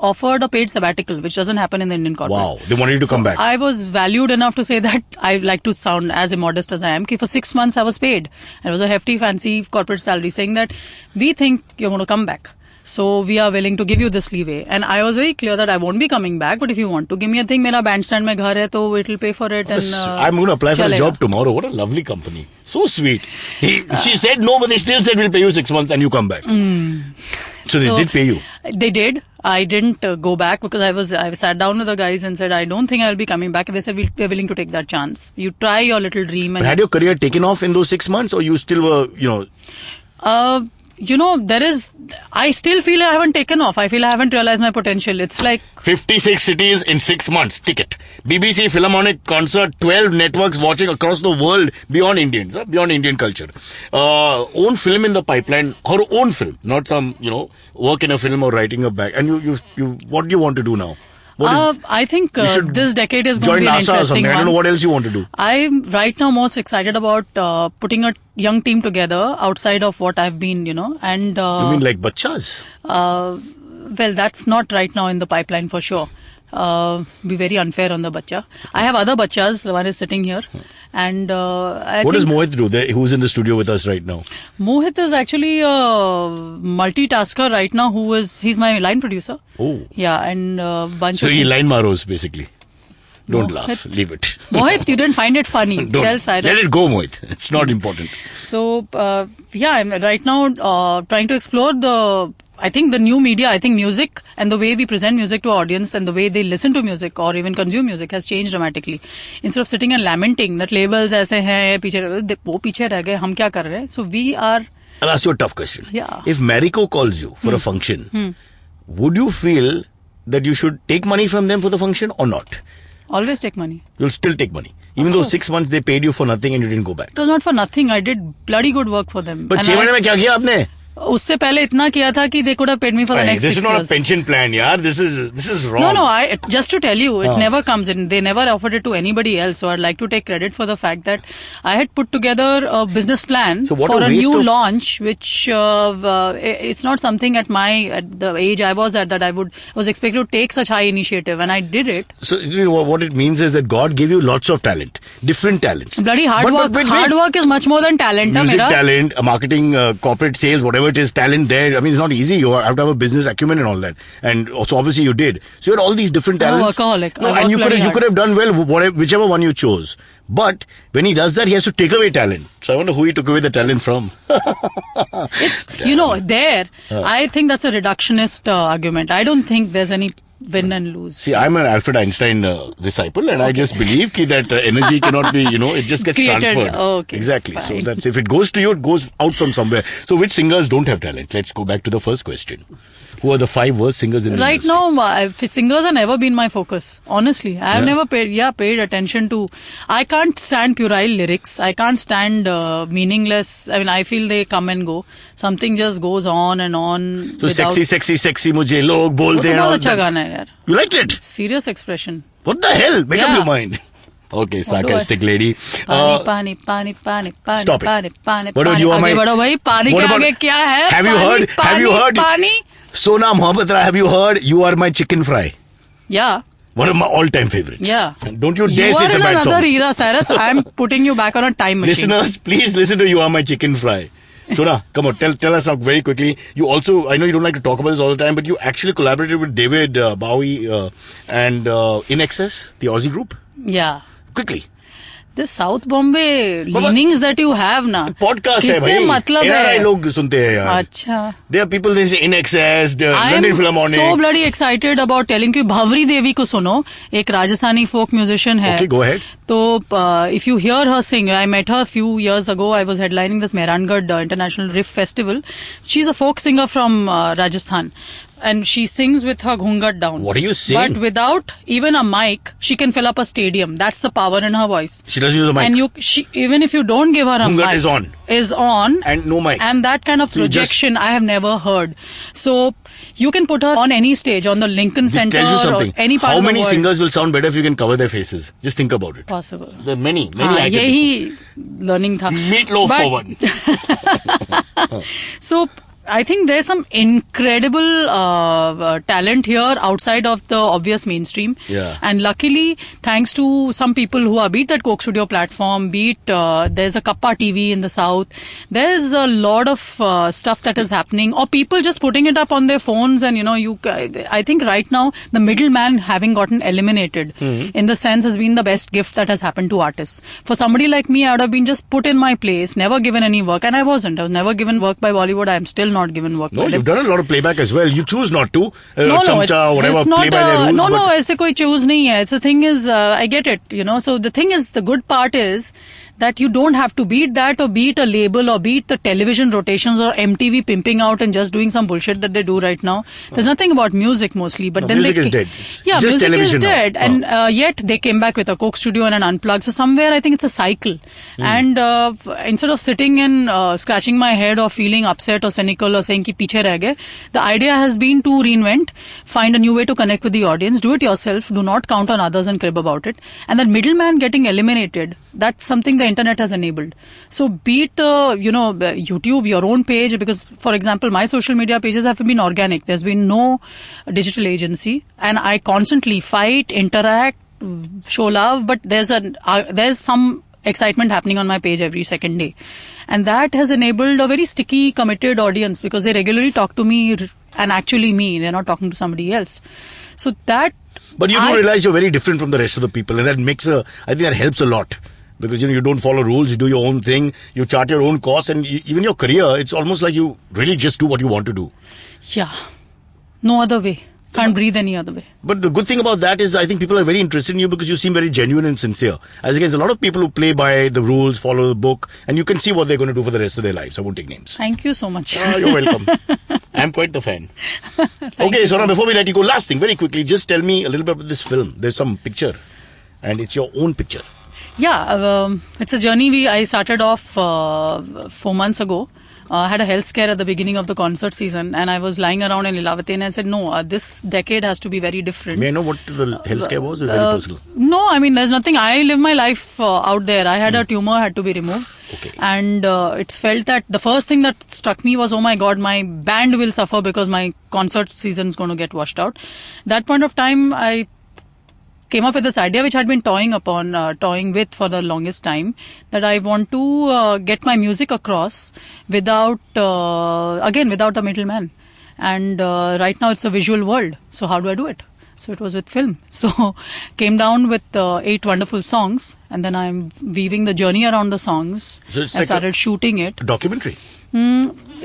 [SPEAKER 4] offered a paid sabbatical, which doesn't happen in the Indian corporate.
[SPEAKER 2] Wow. They wanted you to come back.
[SPEAKER 4] I was valued enough to say that I like to sound as immodest as I am. For 6 months I was paid. It was a hefty, fancy corporate salary, saying that we think you're going to come back. So we are willing to give you this leeway. And I was very clear that I won't be coming back. But if you want to give me a thing, mera bandstand mein ghar hai, so it will pay for it. And
[SPEAKER 2] I'm going to apply for a job tomorrow. What a lovely company. So sweet. She said no, but they still said we'll pay you 6 months and you come back. So they did pay you.
[SPEAKER 4] They did. I didn't go back because I sat down with the guys and said, I don't think I'll be coming back. And they said, we're willing to take that chance. You try your little dream.
[SPEAKER 2] But had your career taken off in those 6 months, or you still were,
[SPEAKER 4] I still feel I haven't taken off. I feel I haven't realized my potential. It's like
[SPEAKER 2] 56 cities in 6 months. Ticket. BBC Philharmonic concert, 12 networks watching across the world beyond Indians, beyond Indian culture. Own film in the pipeline, her own film, not some, work in a film or writing a back. And you what do you want to do now?
[SPEAKER 4] I think this decade is going to be an interesting one.
[SPEAKER 2] I don't know what else you want to do.
[SPEAKER 4] I'm right now most excited about putting a young team together outside of what I've been, and...
[SPEAKER 2] you mean like bachchas?
[SPEAKER 4] Well, that's not right now in the pipeline for sure. Be very unfair on the bacha. I have other bachas. One is sitting here. And
[SPEAKER 2] what does Mohit do? Who's in the studio with us right now?
[SPEAKER 4] Mohit is actually a multitasker right now. He's my line producer.
[SPEAKER 2] Oh.
[SPEAKER 4] Yeah, and bunch
[SPEAKER 2] so
[SPEAKER 4] of...
[SPEAKER 2] he line maros basically. Don't
[SPEAKER 4] Mohit.
[SPEAKER 2] laugh. Leave it.
[SPEAKER 4] Mohit, you didn't find it funny. Tell Cyrus.
[SPEAKER 2] Let it go, Mohit. It's not important.
[SPEAKER 4] So, I'm right now trying to explore I think the new media, I think music and the way we present music to audience and the way they listen to music or even consume music has changed dramatically. Instead of sitting and lamenting that labels ऐसे हैं, वो पीछे रह गए, हम क्या कर रहे हैं? So we are...
[SPEAKER 2] I'll ask you a tough question.
[SPEAKER 4] Yeah.
[SPEAKER 2] If Marico calls you for a function, would you feel that you should take money from them for the function or not?
[SPEAKER 4] Always take money.
[SPEAKER 2] You'll still take money. Even though 6 months they paid you for nothing and you didn't go back.
[SPEAKER 4] It was not for nothing. I did bloody good work for them.
[SPEAKER 2] But 6 महीने में क्या किया आपने?
[SPEAKER 4] उससे पहले इतना किया था कि they could have paid me for the next 6 years.
[SPEAKER 2] This is not a pension plan, yaar. This is wrong.
[SPEAKER 4] No, just to tell you, it never comes in. They never offered it to anybody else. So I'd like to take credit for the fact that I had put together a business plan for a new launch, which it's not something at the age I was at that I was expected to take such high initiative, and I did it.
[SPEAKER 2] So what it means is that God gave you lots of talent, different talents.
[SPEAKER 4] Bloody hard work. Hard work is much more than talent.
[SPEAKER 2] Music talent, marketing, corporate sales, whatever it is, talent there. I mean, it's not easy. You have to have a business acumen and all that. And also, obviously, you did. So you had all these different talents.
[SPEAKER 4] I'm a workaholic.
[SPEAKER 2] No, and you could have done well, whichever one you chose. But when he does that, he has to take away talent. So I wonder who he took away the talent from.
[SPEAKER 4] It's, I think that's a reductionist argument. I don't think there's any win and lose.
[SPEAKER 2] See, I'm an Alfred Einstein disciple, and I just believe that energy cannot be, it just gets transferred.
[SPEAKER 4] Okay,
[SPEAKER 2] exactly.
[SPEAKER 4] fine.
[SPEAKER 2] So that's, if it goes to you, it goes out from somewhere. So which singers don't have talent? Let's go back to the first question. Who are the 5 worst singers in the industry?
[SPEAKER 4] Right now, singers have never been my focus. Honestly, I have never paid attention to. I can't stand puerile lyrics. I can't stand meaningless. I mean, I feel they come and go. Something just goes on and on.
[SPEAKER 2] So sexy, mujhe log bolte hain.
[SPEAKER 4] बहुत अच्छा गाना है यार.
[SPEAKER 2] You liked it?
[SPEAKER 4] Serious expression.
[SPEAKER 2] What the hell? Make up your mind. Okay, sarcastic lady.
[SPEAKER 4] पानी.
[SPEAKER 2] Stop it.
[SPEAKER 4] पानी.
[SPEAKER 2] What about you?
[SPEAKER 4] आगे बढ़ो भाई. पानी के आगे क्या है?
[SPEAKER 2] Have you heard?
[SPEAKER 4] पानी.
[SPEAKER 2] Sona Mohapatra, have you heard? You Are My Chicken Fry.
[SPEAKER 4] Yeah.
[SPEAKER 2] One of my all-time favorites.
[SPEAKER 4] Yeah.
[SPEAKER 2] Don't you dare say it's a bad song.
[SPEAKER 4] You are in another era, Cyrus. I'm putting you back on a time machine.
[SPEAKER 2] Listeners, please listen to You Are My Chicken Fry. Sona, come on, tell us out very quickly. You also, I know you don't like to talk about this all the time, but you actually collaborated with David Bowie and In Excess, the Aussie group.
[SPEAKER 4] Yeah.
[SPEAKER 2] Quickly.
[SPEAKER 4] The South Bombay leanings that you have na.
[SPEAKER 2] Podcast hai bhai.
[SPEAKER 4] मतलब है?
[SPEAKER 2] NRI log sunte hain yaar.
[SPEAKER 4] अच्छा.
[SPEAKER 2] There are people they say In Excess, the London Philharmonic.
[SPEAKER 4] I'm so bloody excited about telling you. Bhavri Devi को सुनो, एक Rajasthani folk musician है.
[SPEAKER 2] Okay, go ahead.
[SPEAKER 4] तो if you hear her sing, I met her a few years ago. I was headlining this Mehrangarh International Riff Festival. She's a folk singer from Rajasthan. And she sings with her ghungat down.
[SPEAKER 2] What are you saying?
[SPEAKER 4] But without even a mic, she can fill up a stadium. That's the power in her voice.
[SPEAKER 2] She doesn't use a mic.
[SPEAKER 4] And even if you don't give her a
[SPEAKER 2] ghungat
[SPEAKER 4] mic,
[SPEAKER 2] is on. And no mic.
[SPEAKER 4] And that kind of projection I have never heard. So you can put her on any stage, on the Lincoln Center or any part of the world.
[SPEAKER 2] How many singers will sound better if you can cover their faces? Just think about it.
[SPEAKER 4] Possible.
[SPEAKER 2] There are many.
[SPEAKER 4] Yahi learning tha.
[SPEAKER 2] Meatloaf for one.
[SPEAKER 4] So I think there's some incredible talent here outside of the obvious mainstream.
[SPEAKER 2] Yeah.
[SPEAKER 4] And luckily, thanks to some people who are, be it that Coke Studio platform, be it there's a Kappa TV in the South, there's a lot of stuff that is happening, or people just putting it up on their phones. And, I think right now, the middleman having gotten eliminated in the sense has been the best gift that has happened to artists. For somebody like me, I would have been just put in my place, never given any work. And I wasn't. I was never given work by Bollywood. I'm still not given work.
[SPEAKER 2] No, you've done a lot of playback as well. You choose not to.
[SPEAKER 4] No,
[SPEAKER 2] Chamcha, whatever,
[SPEAKER 4] it's not
[SPEAKER 2] play by their rules.
[SPEAKER 4] No, ऐसे कोई choose नहीं है. It's the thing is, I get it, So the thing is, the good part is that you don't have to beat that or beat a label or beat the television rotations or MTV pimping out and just doing some bullshit that they do right now. There's nothing about music mostly, but then
[SPEAKER 2] music is dead.
[SPEAKER 4] Yeah,
[SPEAKER 2] just
[SPEAKER 4] music is dead,
[SPEAKER 2] now.
[SPEAKER 4] And yet they came back with a Coke Studio and an Unplugged. So somewhere I think it's a cycle, and instead of sitting and scratching my head or feeling upset or cynical critical or saying ki piche reh gaye. The idea has been to reinvent, find a new way to connect with the audience, do it yourself, do not count on others and crib about it. And that middleman getting eliminated, that's something the internet has enabled. So be it, YouTube, your own page, because for example, my social media pages have been organic. There's been no digital agency, and I constantly fight, interact, show love, but there's some excitement happening on my page every second day. And that has enabled a very sticky, committed audience because they regularly talk to me and actually me. They're not talking to somebody else. So that...
[SPEAKER 2] But you do realize you're very different from the rest of the people, and that I think that helps a lot. Because you don't follow rules, you do your own thing, you chart your own course, and even your career, it's almost like you really just do what you want to do.
[SPEAKER 4] Yeah. No other way. Can't breathe any other way.
[SPEAKER 2] But the good thing about that is I think people are very interested in you because you seem very genuine and sincere. As against a lot of people who play by the rules, follow the book, and you can see what they're going to do for the rest of their lives. I won't take names.
[SPEAKER 4] Thank you so much.
[SPEAKER 2] You're welcome. I'm quite the fan. Okay, Sona, before we let you go, last thing, very quickly, just tell me a little bit about this film. There's some picture, and it's your own picture.
[SPEAKER 4] Yeah, it's a journey I started off 4 months ago. I had a health scare at the beginning of the concert season, and I was lying around in Lilavati, and I said, no, this decade has to be very different.
[SPEAKER 2] May I know what the health scare was? Or very personal?
[SPEAKER 4] No, I mean, there's nothing. I live my life out there. I had a tumor, had to be removed.
[SPEAKER 2] Okay.
[SPEAKER 4] And it's felt that the first thing that struck me was, oh my God, my band will suffer because my concert season is going to get washed out. That point of time, I came up with this idea which I'd been toying with for the longest time, that I want to get my music across without the middleman. And right now it's a visual world. So how do I do it? So it was with film. So came down with 8 wonderful songs, and then I'm weaving the journey around the songs.
[SPEAKER 2] So it's
[SPEAKER 4] I started shooting it.
[SPEAKER 2] A documentary?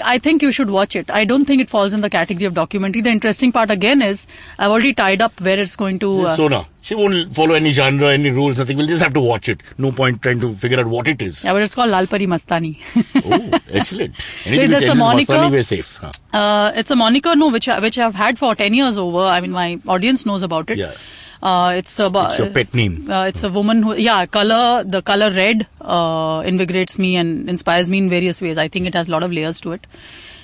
[SPEAKER 4] I think you should watch it. I don't think it falls in the category of documentary. The interesting part again is I've already tied up where it's going to...
[SPEAKER 2] Sona, she won't follow any genre, any rules, nothing. We'll just have to watch it. No point trying to figure out what it is.
[SPEAKER 4] Yeah, but it's called Lal Pari Mastani.
[SPEAKER 2] Oh, excellent. Anything
[SPEAKER 4] That's
[SPEAKER 2] which
[SPEAKER 4] a moniker.
[SPEAKER 2] Mastani, we're safe. Huh?
[SPEAKER 4] It's a moniker, which I've had for 10 years over. I mean, my audience knows about it.
[SPEAKER 2] Yeah.
[SPEAKER 4] It's your
[SPEAKER 2] pet name.
[SPEAKER 4] It's a woman who, the color red invigorates me and inspires me in various ways. I think it has a lot of layers to it.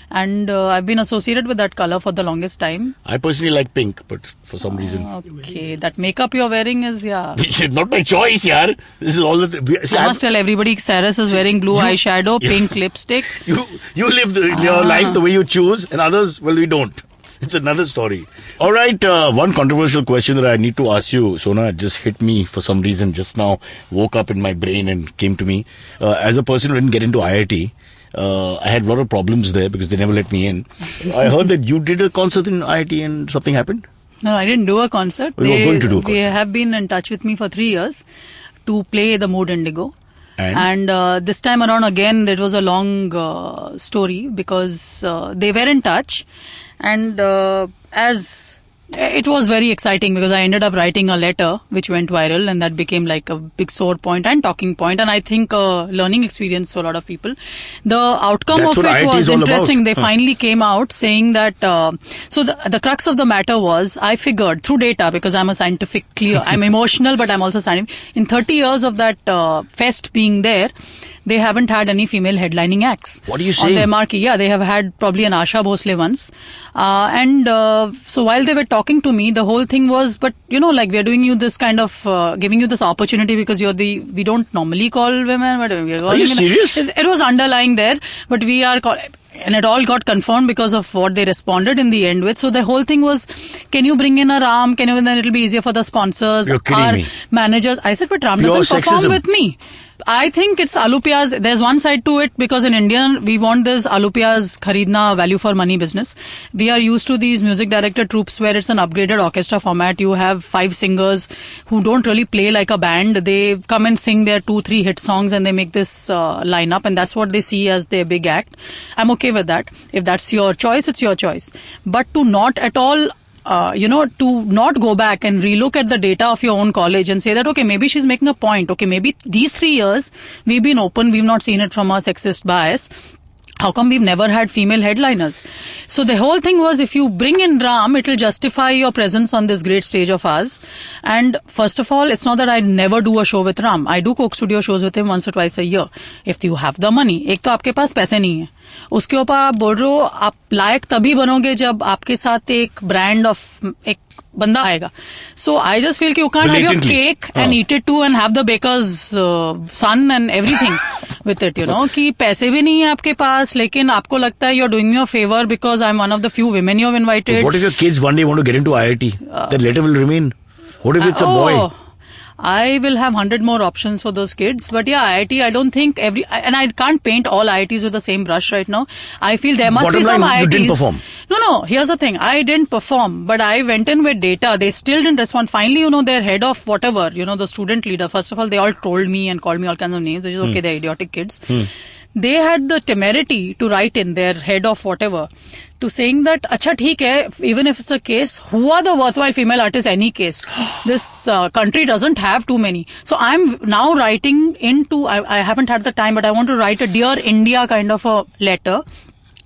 [SPEAKER 4] And I've been associated with that color for the longest time.
[SPEAKER 2] I personally like pink, but for some reason.
[SPEAKER 4] Okay, that makeup you're wearing is,
[SPEAKER 2] Not my choice, yaar. This is all
[SPEAKER 4] I must tell everybody, Cyrus is wearing blue eyeshadow, pink lipstick.
[SPEAKER 2] You live your life the way you choose, and others, well, we don't. It's another story. All right, one controversial question that I need to ask you, Sona, it just hit me for some reason just now, woke up in my brain and came to me. As a person who didn't get into IIT, I had a lot of problems there because they never let me in. I heard that you did a concert in IIT and something happened?
[SPEAKER 4] No, I didn't do a concert.
[SPEAKER 2] You were going to do a concert.
[SPEAKER 4] They have been in touch with me for 3 years to play the Mood Indigo. And this time around again, it was a long story because they were in touch. And as it was very exciting because I ended up writing a letter which went viral, and that became like a big sore point and talking point, and I think a learning experience for a lot of people. The outcome of it was interesting. They finally came out saying that so the crux of the matter was, I figured through data, because I'm a I'm emotional, but I'm also scientific. In 30 years of that fest being there, they haven't had any female headlining acts.
[SPEAKER 2] What are you saying?
[SPEAKER 4] On their marquee. Yeah, they have had probably an Asha Bhosle once. So while they were talking to me, the whole thing was, but like we're doing you this kind of, giving you this opportunity because we don't normally call women. But we're
[SPEAKER 2] are you serious?
[SPEAKER 4] It was underlying there, but we are and it all got confirmed because of what they responded in the end with. So the whole thing was, can you bring in a Ram? Then it'll be easier for the sponsors,
[SPEAKER 2] You're kidding me.
[SPEAKER 4] Managers. I said, but Ram doesn't perform with me. I think it's Alupiyas. There's one side to it because in India, we want this Alupiyas kharidna value for money business. We are used to these music director troops where it's an upgraded orchestra format. You have 5 singers who don't really play like a band. They come and sing their 2-3 hit songs and they make this lineup, and that's what they see as their big act. I'm okay with that. If that's your choice, it's your choice. But to not at all to not go back and relook at the data of your own college and say that, okay, maybe she's making a point. Okay, maybe these 3 years we've been open, we've not seen it from a sexist bias. How come we've never had female headliners? So the whole thing was, if you bring in Ram, it will justify your presence on this great stage of ours. And first of all, it's not that I never do a show with Ram. I do Coke Studio shows with him once or twice a year. If you have the money. एक तो आपके पास पैसे नहीं है. उसके ऊपर आप बोल रहे हो, आप लायक तभी बनोगे जब आपके साथ एक ब्रांड ऑफ एक बंदा आएगा. So I just feel कि you can't have your cake and eat it too and have the baker's son and everything with it, कि पैसे भी नहीं है आपके पास, लेकिन आपको लगता है you're doing me a favor because I'm one of the few women you've invited.
[SPEAKER 2] What if your kids one day want to get into IIT? That letter will remain. What if it's a boy?
[SPEAKER 4] I will have 100 more options for those kids. But yeah, IIT, I don't think and I can't paint all IITs with the same brush right now. I feel there must be some IITs.
[SPEAKER 2] You didn't perform.
[SPEAKER 4] No, here's the thing. I didn't perform, but I went in with data. They still didn't respond. Finally, their head of whatever, the student leader, first of all, they all trolled me and called me all kinds of names, which is okay, they're idiotic kids. They had the temerity to write in their head of whatever to saying that, acha theek hai, even if it's a case, who are the worthwhile female artists any case? This country doesn't have too many. So I'm now writing I haven't had the time, but I want to write a Dear India kind of a letter.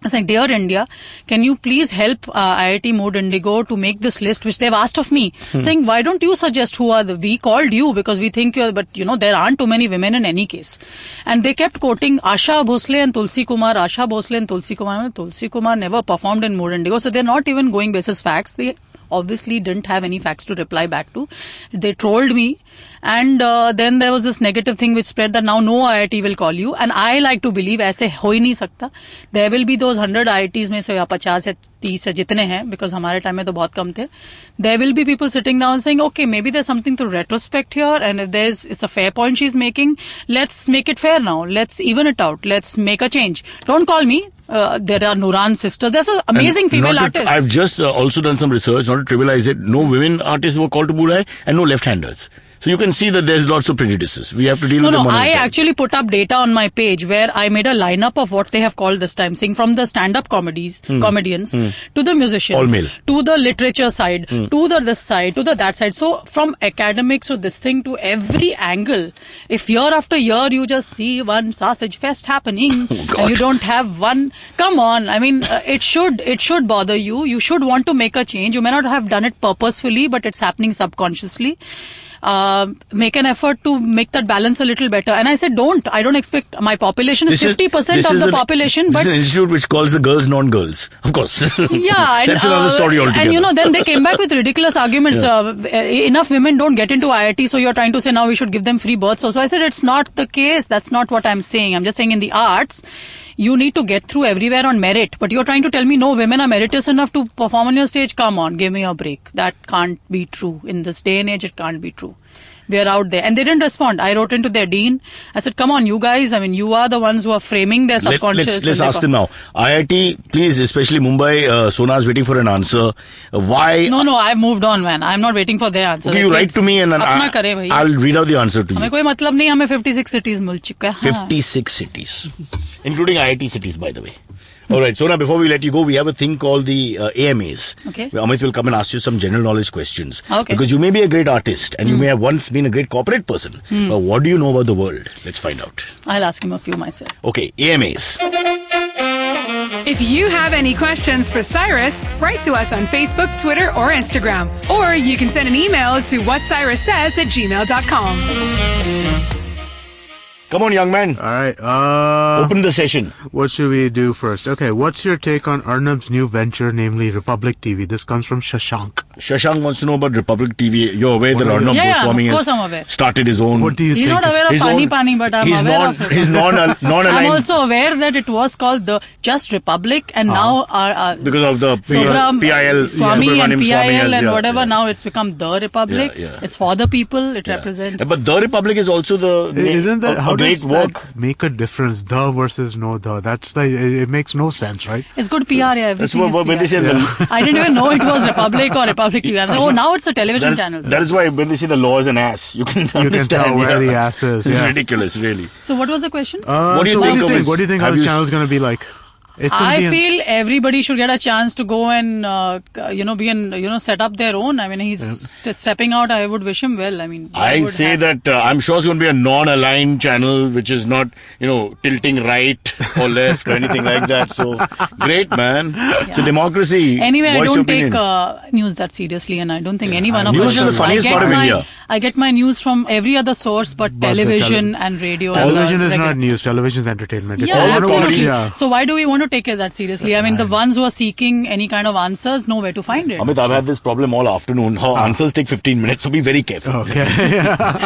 [SPEAKER 4] I was like, Dear India, can you please help IIT Mood Indigo to make this list, which they've asked of me, saying, why don't you suggest who are we called you because we think but there aren't too many women in any case. And they kept quoting Asha Bhosle and Tulsi Kumar, Asha Bhosle and Tulsi Kumar. Tulsi Kumar never performed in Mood Indigo, so they're not even going basis facts. They obviously didn't have any facts to reply back to. They trolled me. And then there was this negative thing which spread that now no IIT will call you. And I like to believe ऐसे हो ही नहीं सकता. There will be those 100 IITs में से या 50 या 30 या जितने हैं, because हमारे टाइम में तो बहुत कम थे. There will be people sitting down saying, okay, maybe there's something to retrospect here, and if it's a fair point she's making, let's make it fair now. Let's even it out. Let's make a change. Don't call me. There are Nuran sisters. There's an amazing female artist.
[SPEAKER 2] I've just also done some research, not to trivialize it. No women artists were called to Mood and no left-handers. So you can see that there's lots of prejudices. We have to deal with them.
[SPEAKER 4] I actually put up data on my page where I made a lineup of what they have called this time, saying from the stand-up comedians to the musicians,
[SPEAKER 2] all male,
[SPEAKER 4] to the literature side, to the this side, to the that side. So from academics to this thing to every angle, if year after year you just see one sausage fest happening and you don't have one, come on. I mean, it should bother you. You should want to make a change. You may not have done it purposefully, but it's happening subconsciously. Make an effort to make that balance a little better. And I said, I don't expect, my population is 50% of the population.
[SPEAKER 2] This is an institute which calls the girls non-girls, of course.
[SPEAKER 4] Yeah.
[SPEAKER 2] That's another story altogether.
[SPEAKER 4] And then they came back with ridiculous arguments. Enough women don't get into IIT, so you're trying to say now we should give them free births also. I said, it's not the case. That's not what I'm saying. I'm just saying in the arts, you need to get through everywhere on merit. But you're trying to tell me no women are meritorious enough to perform on your stage? Come on, give me a break. That can't be true. In this day and age, it can't be true. We are out there. And they didn't respond. I wrote into their dean. I said, come on, you guys. I mean, you are the ones who are framing their subconscious.
[SPEAKER 2] Let's ask them now. IIT, please, especially Mumbai, Sona is waiting for an answer. Why?
[SPEAKER 4] No, I've moved on, man. I'm not waiting for their answer.
[SPEAKER 2] Okay, you write to me and I'll read out the answer to you.
[SPEAKER 4] हमें कोई मतलब नहीं, हमें 56 cities मिल चुका है.
[SPEAKER 2] 56 cities. Including IIT cities, by the way. All right, Sona, before we let you go, we have a thing called the AMAs.
[SPEAKER 4] Okay.
[SPEAKER 2] Where Amit will come and ask you some general knowledge questions.
[SPEAKER 4] Okay.
[SPEAKER 2] Because you may be a great artist and you may have once been a great corporate person. But what do you know about the world? Let's find out.
[SPEAKER 4] I'll ask him a few myself.
[SPEAKER 2] Okay, AMAs.
[SPEAKER 3] If you have any questions for Cyrus, write to us on Facebook, Twitter, or Instagram. Or you can send an email to whatcyrussays@gmail.com.
[SPEAKER 2] Come on, young man.
[SPEAKER 1] All right.
[SPEAKER 2] Open the session.
[SPEAKER 1] What should we do first? Okay, what's your take on Arnab's new venture, namely Republic TV? This comes from Shashank.
[SPEAKER 2] Shashank wants to know about Republic TV. You're aware that Arnab Goswami
[SPEAKER 4] of course I'm aware.
[SPEAKER 2] has started his own.
[SPEAKER 1] What do you
[SPEAKER 4] He's
[SPEAKER 1] think?
[SPEAKER 4] not aware of Pani, but I'm aware of it.
[SPEAKER 2] He's non-aligned.
[SPEAKER 4] I'm also aware that it was called the Just Republic, and now
[SPEAKER 2] because of the PIL,
[SPEAKER 4] Swami and PIL and whatever. Now it's become the Republic.
[SPEAKER 2] Yeah.
[SPEAKER 4] It's for the people. It represents.
[SPEAKER 2] But the Republic is also
[SPEAKER 1] Isn't that how
[SPEAKER 2] great
[SPEAKER 1] does
[SPEAKER 2] work.
[SPEAKER 1] That make a difference? The versus no the. That's it makes no sense, right?
[SPEAKER 4] It's good PR. Yeah, everything is
[SPEAKER 2] when they say
[SPEAKER 4] I didn't even know it was Republic or Republic TV. Now it's a television channel.
[SPEAKER 2] That is why when they say the law is an ass, you can
[SPEAKER 1] tell where the ass is.
[SPEAKER 2] It's ridiculous, really.
[SPEAKER 4] So what was the question?
[SPEAKER 2] What do you think?
[SPEAKER 1] What do you think how this channel is going to be like? It's gonna
[SPEAKER 4] I
[SPEAKER 1] be
[SPEAKER 4] feel everybody should get a chance to go and be and set up their own. I mean, he's stepping out. I would wish him well. I mean,
[SPEAKER 2] I'd say that I'm sure it's going to be a non-aligned channel, which is not tilting right or left or anything like that. So great, man. It's a democracy.
[SPEAKER 4] Anyway, I
[SPEAKER 2] Voice
[SPEAKER 4] don't
[SPEAKER 2] opinion.
[SPEAKER 4] take news that seriously, and I don't think any one of
[SPEAKER 2] News
[SPEAKER 4] us
[SPEAKER 2] is the
[SPEAKER 4] should.
[SPEAKER 2] funniest part of India.
[SPEAKER 4] I get my news from every other source but television and radio.
[SPEAKER 1] Television
[SPEAKER 4] and
[SPEAKER 1] is not news. Television is entertainment. It's
[SPEAKER 4] Yeah,
[SPEAKER 1] all
[SPEAKER 4] absolutely.
[SPEAKER 1] comedy. Yeah.
[SPEAKER 4] So why do we want to take it that seriously? I mean, the ones who are seeking any kind of answers know where to find it.
[SPEAKER 2] Amit, I've had this problem all afternoon. Her answers take 15 minutes, so be very careful.
[SPEAKER 1] Okay.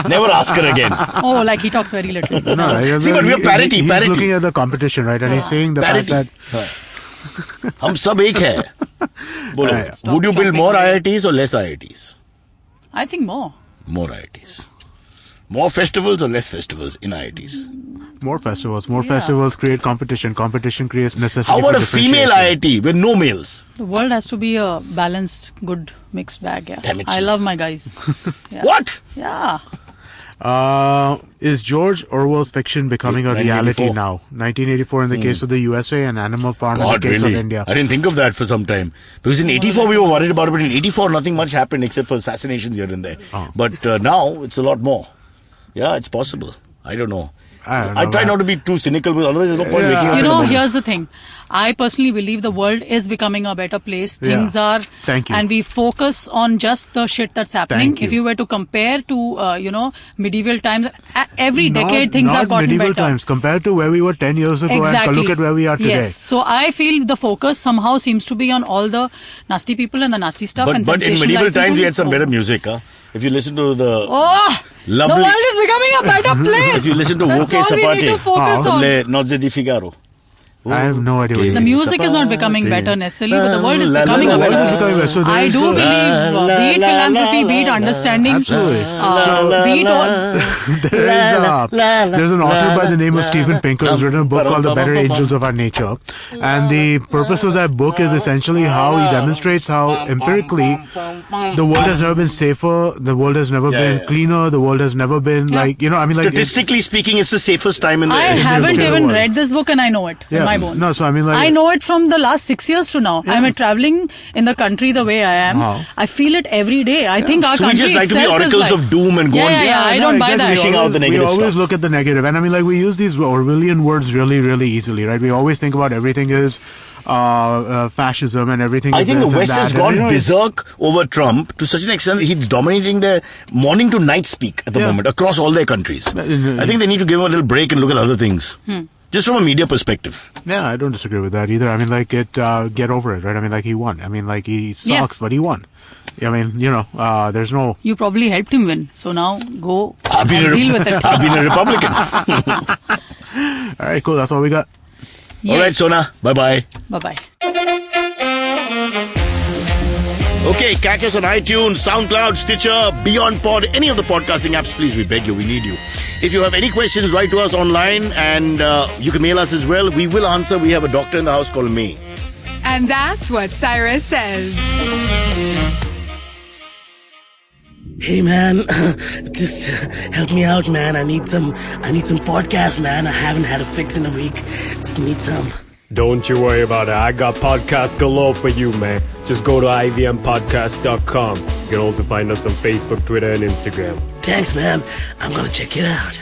[SPEAKER 2] Never ask her again.
[SPEAKER 4] Oh, like he talks very little.
[SPEAKER 1] No,
[SPEAKER 2] See, but we have parity.
[SPEAKER 1] He's
[SPEAKER 2] Parity.
[SPEAKER 1] looking at the competition, right? And he's saying the fact
[SPEAKER 2] Parity.
[SPEAKER 1] that
[SPEAKER 2] हम सब एक है. बोलो.
[SPEAKER 4] Stop
[SPEAKER 2] Would you build
[SPEAKER 4] jumping
[SPEAKER 2] more
[SPEAKER 4] away.
[SPEAKER 2] IITs or less IITs?
[SPEAKER 4] I think more.
[SPEAKER 2] More IITs. More festivals or less festivals in IITs?
[SPEAKER 1] more festivals create competition. Competition creates necessity.
[SPEAKER 2] How about
[SPEAKER 1] for
[SPEAKER 2] a female
[SPEAKER 1] differentiation.
[SPEAKER 2] IIT with no males?
[SPEAKER 4] The world has to be a balanced, good, mixed bag. Yeah.
[SPEAKER 2] Damn it,
[SPEAKER 4] I
[SPEAKER 2] sis.
[SPEAKER 4] love my guys. Yeah.
[SPEAKER 2] What?
[SPEAKER 4] Yeah.
[SPEAKER 1] Is George Orwell's fiction becoming a reality
[SPEAKER 2] 1984.
[SPEAKER 1] now? 1984 in the case of the USA and Animal Farm in
[SPEAKER 2] God,
[SPEAKER 1] the case
[SPEAKER 2] really?
[SPEAKER 1] of India.
[SPEAKER 2] I didn't think of that for some time. Because in 84 we were worried about it, but in 84 nothing much happened except for assassinations here and there. But now it's a lot more. Yeah, it's possible. I don't know.
[SPEAKER 1] I don't
[SPEAKER 2] I
[SPEAKER 1] know,
[SPEAKER 2] try
[SPEAKER 1] man.
[SPEAKER 2] not to be too cynical, but otherwise there's no point making up
[SPEAKER 4] You
[SPEAKER 2] in the
[SPEAKER 4] know,
[SPEAKER 2] moment.
[SPEAKER 4] here's the thing. I personally believe the world is becoming a better place.
[SPEAKER 1] Yeah.
[SPEAKER 4] Things are,
[SPEAKER 1] Thank you.
[SPEAKER 4] and we focus on just the shit that's happening.
[SPEAKER 1] Thank you.
[SPEAKER 4] If you were to compare to, medieval times, every
[SPEAKER 1] Not-
[SPEAKER 4] decade things
[SPEAKER 1] not
[SPEAKER 4] have gotten
[SPEAKER 1] medieval
[SPEAKER 4] better.
[SPEAKER 1] times compared to where we were 10 years ago
[SPEAKER 4] Exactly.
[SPEAKER 1] and look at where we are today.
[SPEAKER 4] Yes. So I feel the focus somehow seems to be on all the nasty people and the nasty stuff.
[SPEAKER 2] But
[SPEAKER 4] and
[SPEAKER 2] in medieval
[SPEAKER 4] sensationalizing
[SPEAKER 2] times we
[SPEAKER 4] them.
[SPEAKER 2] had some better music. Huh? If you listen to the
[SPEAKER 4] Oh,
[SPEAKER 2] lovely...
[SPEAKER 4] the world is becoming a better place.
[SPEAKER 2] If you listen to
[SPEAKER 4] That's
[SPEAKER 2] Voce
[SPEAKER 4] all we need to
[SPEAKER 2] Sapate,
[SPEAKER 4] focus on.
[SPEAKER 2] Le Nozze di Figaro.
[SPEAKER 1] I have no idea what
[SPEAKER 2] Okay.
[SPEAKER 4] The music is not becoming better necessarily, but the world is becoming a
[SPEAKER 1] The world
[SPEAKER 4] better
[SPEAKER 1] is
[SPEAKER 4] place.
[SPEAKER 1] becoming better. So
[SPEAKER 4] I
[SPEAKER 1] there's
[SPEAKER 4] do
[SPEAKER 1] a-
[SPEAKER 4] believe, be it philanthropy, be it understanding,
[SPEAKER 1] Absolutely.
[SPEAKER 4] be it all.
[SPEAKER 1] There's an author by the name of Steven Pinker who's written a book called The Better Angels of Our Nature. And the purpose of that book is essentially how he demonstrates how empirically the world has never been safer, the world has never been cleaner, the world has never been
[SPEAKER 2] Statistically speaking, it's the safest time in the
[SPEAKER 4] I
[SPEAKER 2] history of the
[SPEAKER 4] haven't
[SPEAKER 2] world.
[SPEAKER 4] even read this book and I know it in
[SPEAKER 1] Yeah.
[SPEAKER 4] my bones.
[SPEAKER 1] No, so I mean, like-
[SPEAKER 4] I know it from the last 6 years to now. I'm traveling in the country the way I am. I feel it every day. I think our
[SPEAKER 2] So we
[SPEAKER 4] country
[SPEAKER 2] just like to be
[SPEAKER 4] itself is
[SPEAKER 2] oracles of doom and go on.
[SPEAKER 4] I don't buy that.
[SPEAKER 2] Fishing out the negative
[SPEAKER 1] We always
[SPEAKER 2] stuff.
[SPEAKER 1] look at the negative. And I mean, like, we use these Orwellian words really, really easily, right? We always think about everything is fascism and everything
[SPEAKER 2] I
[SPEAKER 1] is
[SPEAKER 2] think
[SPEAKER 1] this
[SPEAKER 2] the
[SPEAKER 1] and
[SPEAKER 2] West
[SPEAKER 1] that.
[SPEAKER 2] has
[SPEAKER 1] And,
[SPEAKER 2] gone
[SPEAKER 1] you know, it's-
[SPEAKER 2] berserk over Trump to such an extent that he's dominating their morning to night speak at the moment across all their countries. I think they need to give him a little break and look at other things. Just from a media perspective.
[SPEAKER 1] Yeah, I don't disagree with that either. I mean, like, get over it, right? I mean, like, he won. I mean, like, he sucks, but he won. I mean, there's no...
[SPEAKER 4] You probably helped him win. So now go
[SPEAKER 2] I've been
[SPEAKER 4] and deal with it.
[SPEAKER 2] I've been a Republican.
[SPEAKER 1] All right, cool. That's all we got.
[SPEAKER 2] All right, Sona. Bye-bye.
[SPEAKER 4] Bye-bye.
[SPEAKER 2] Okay, catch us on iTunes, SoundCloud, Stitcher, Beyond Pod, any of the podcasting apps. Please, we beg you, we need you. If you have any questions, write to us online and you can mail us as well. We will answer. We have a doctor in the house called May.
[SPEAKER 3] And that's what Cyrus says.
[SPEAKER 5] Hey man, just help me out, man. I need some podcast, man. I haven't had a fix in a week. Just need some.
[SPEAKER 6] Don't you worry about it. I got podcast galore for you, man. Just go to ivmpodcast.com. You can also find us on Facebook, Twitter, and Instagram.
[SPEAKER 5] Thanks, man. I'm gonna check it out.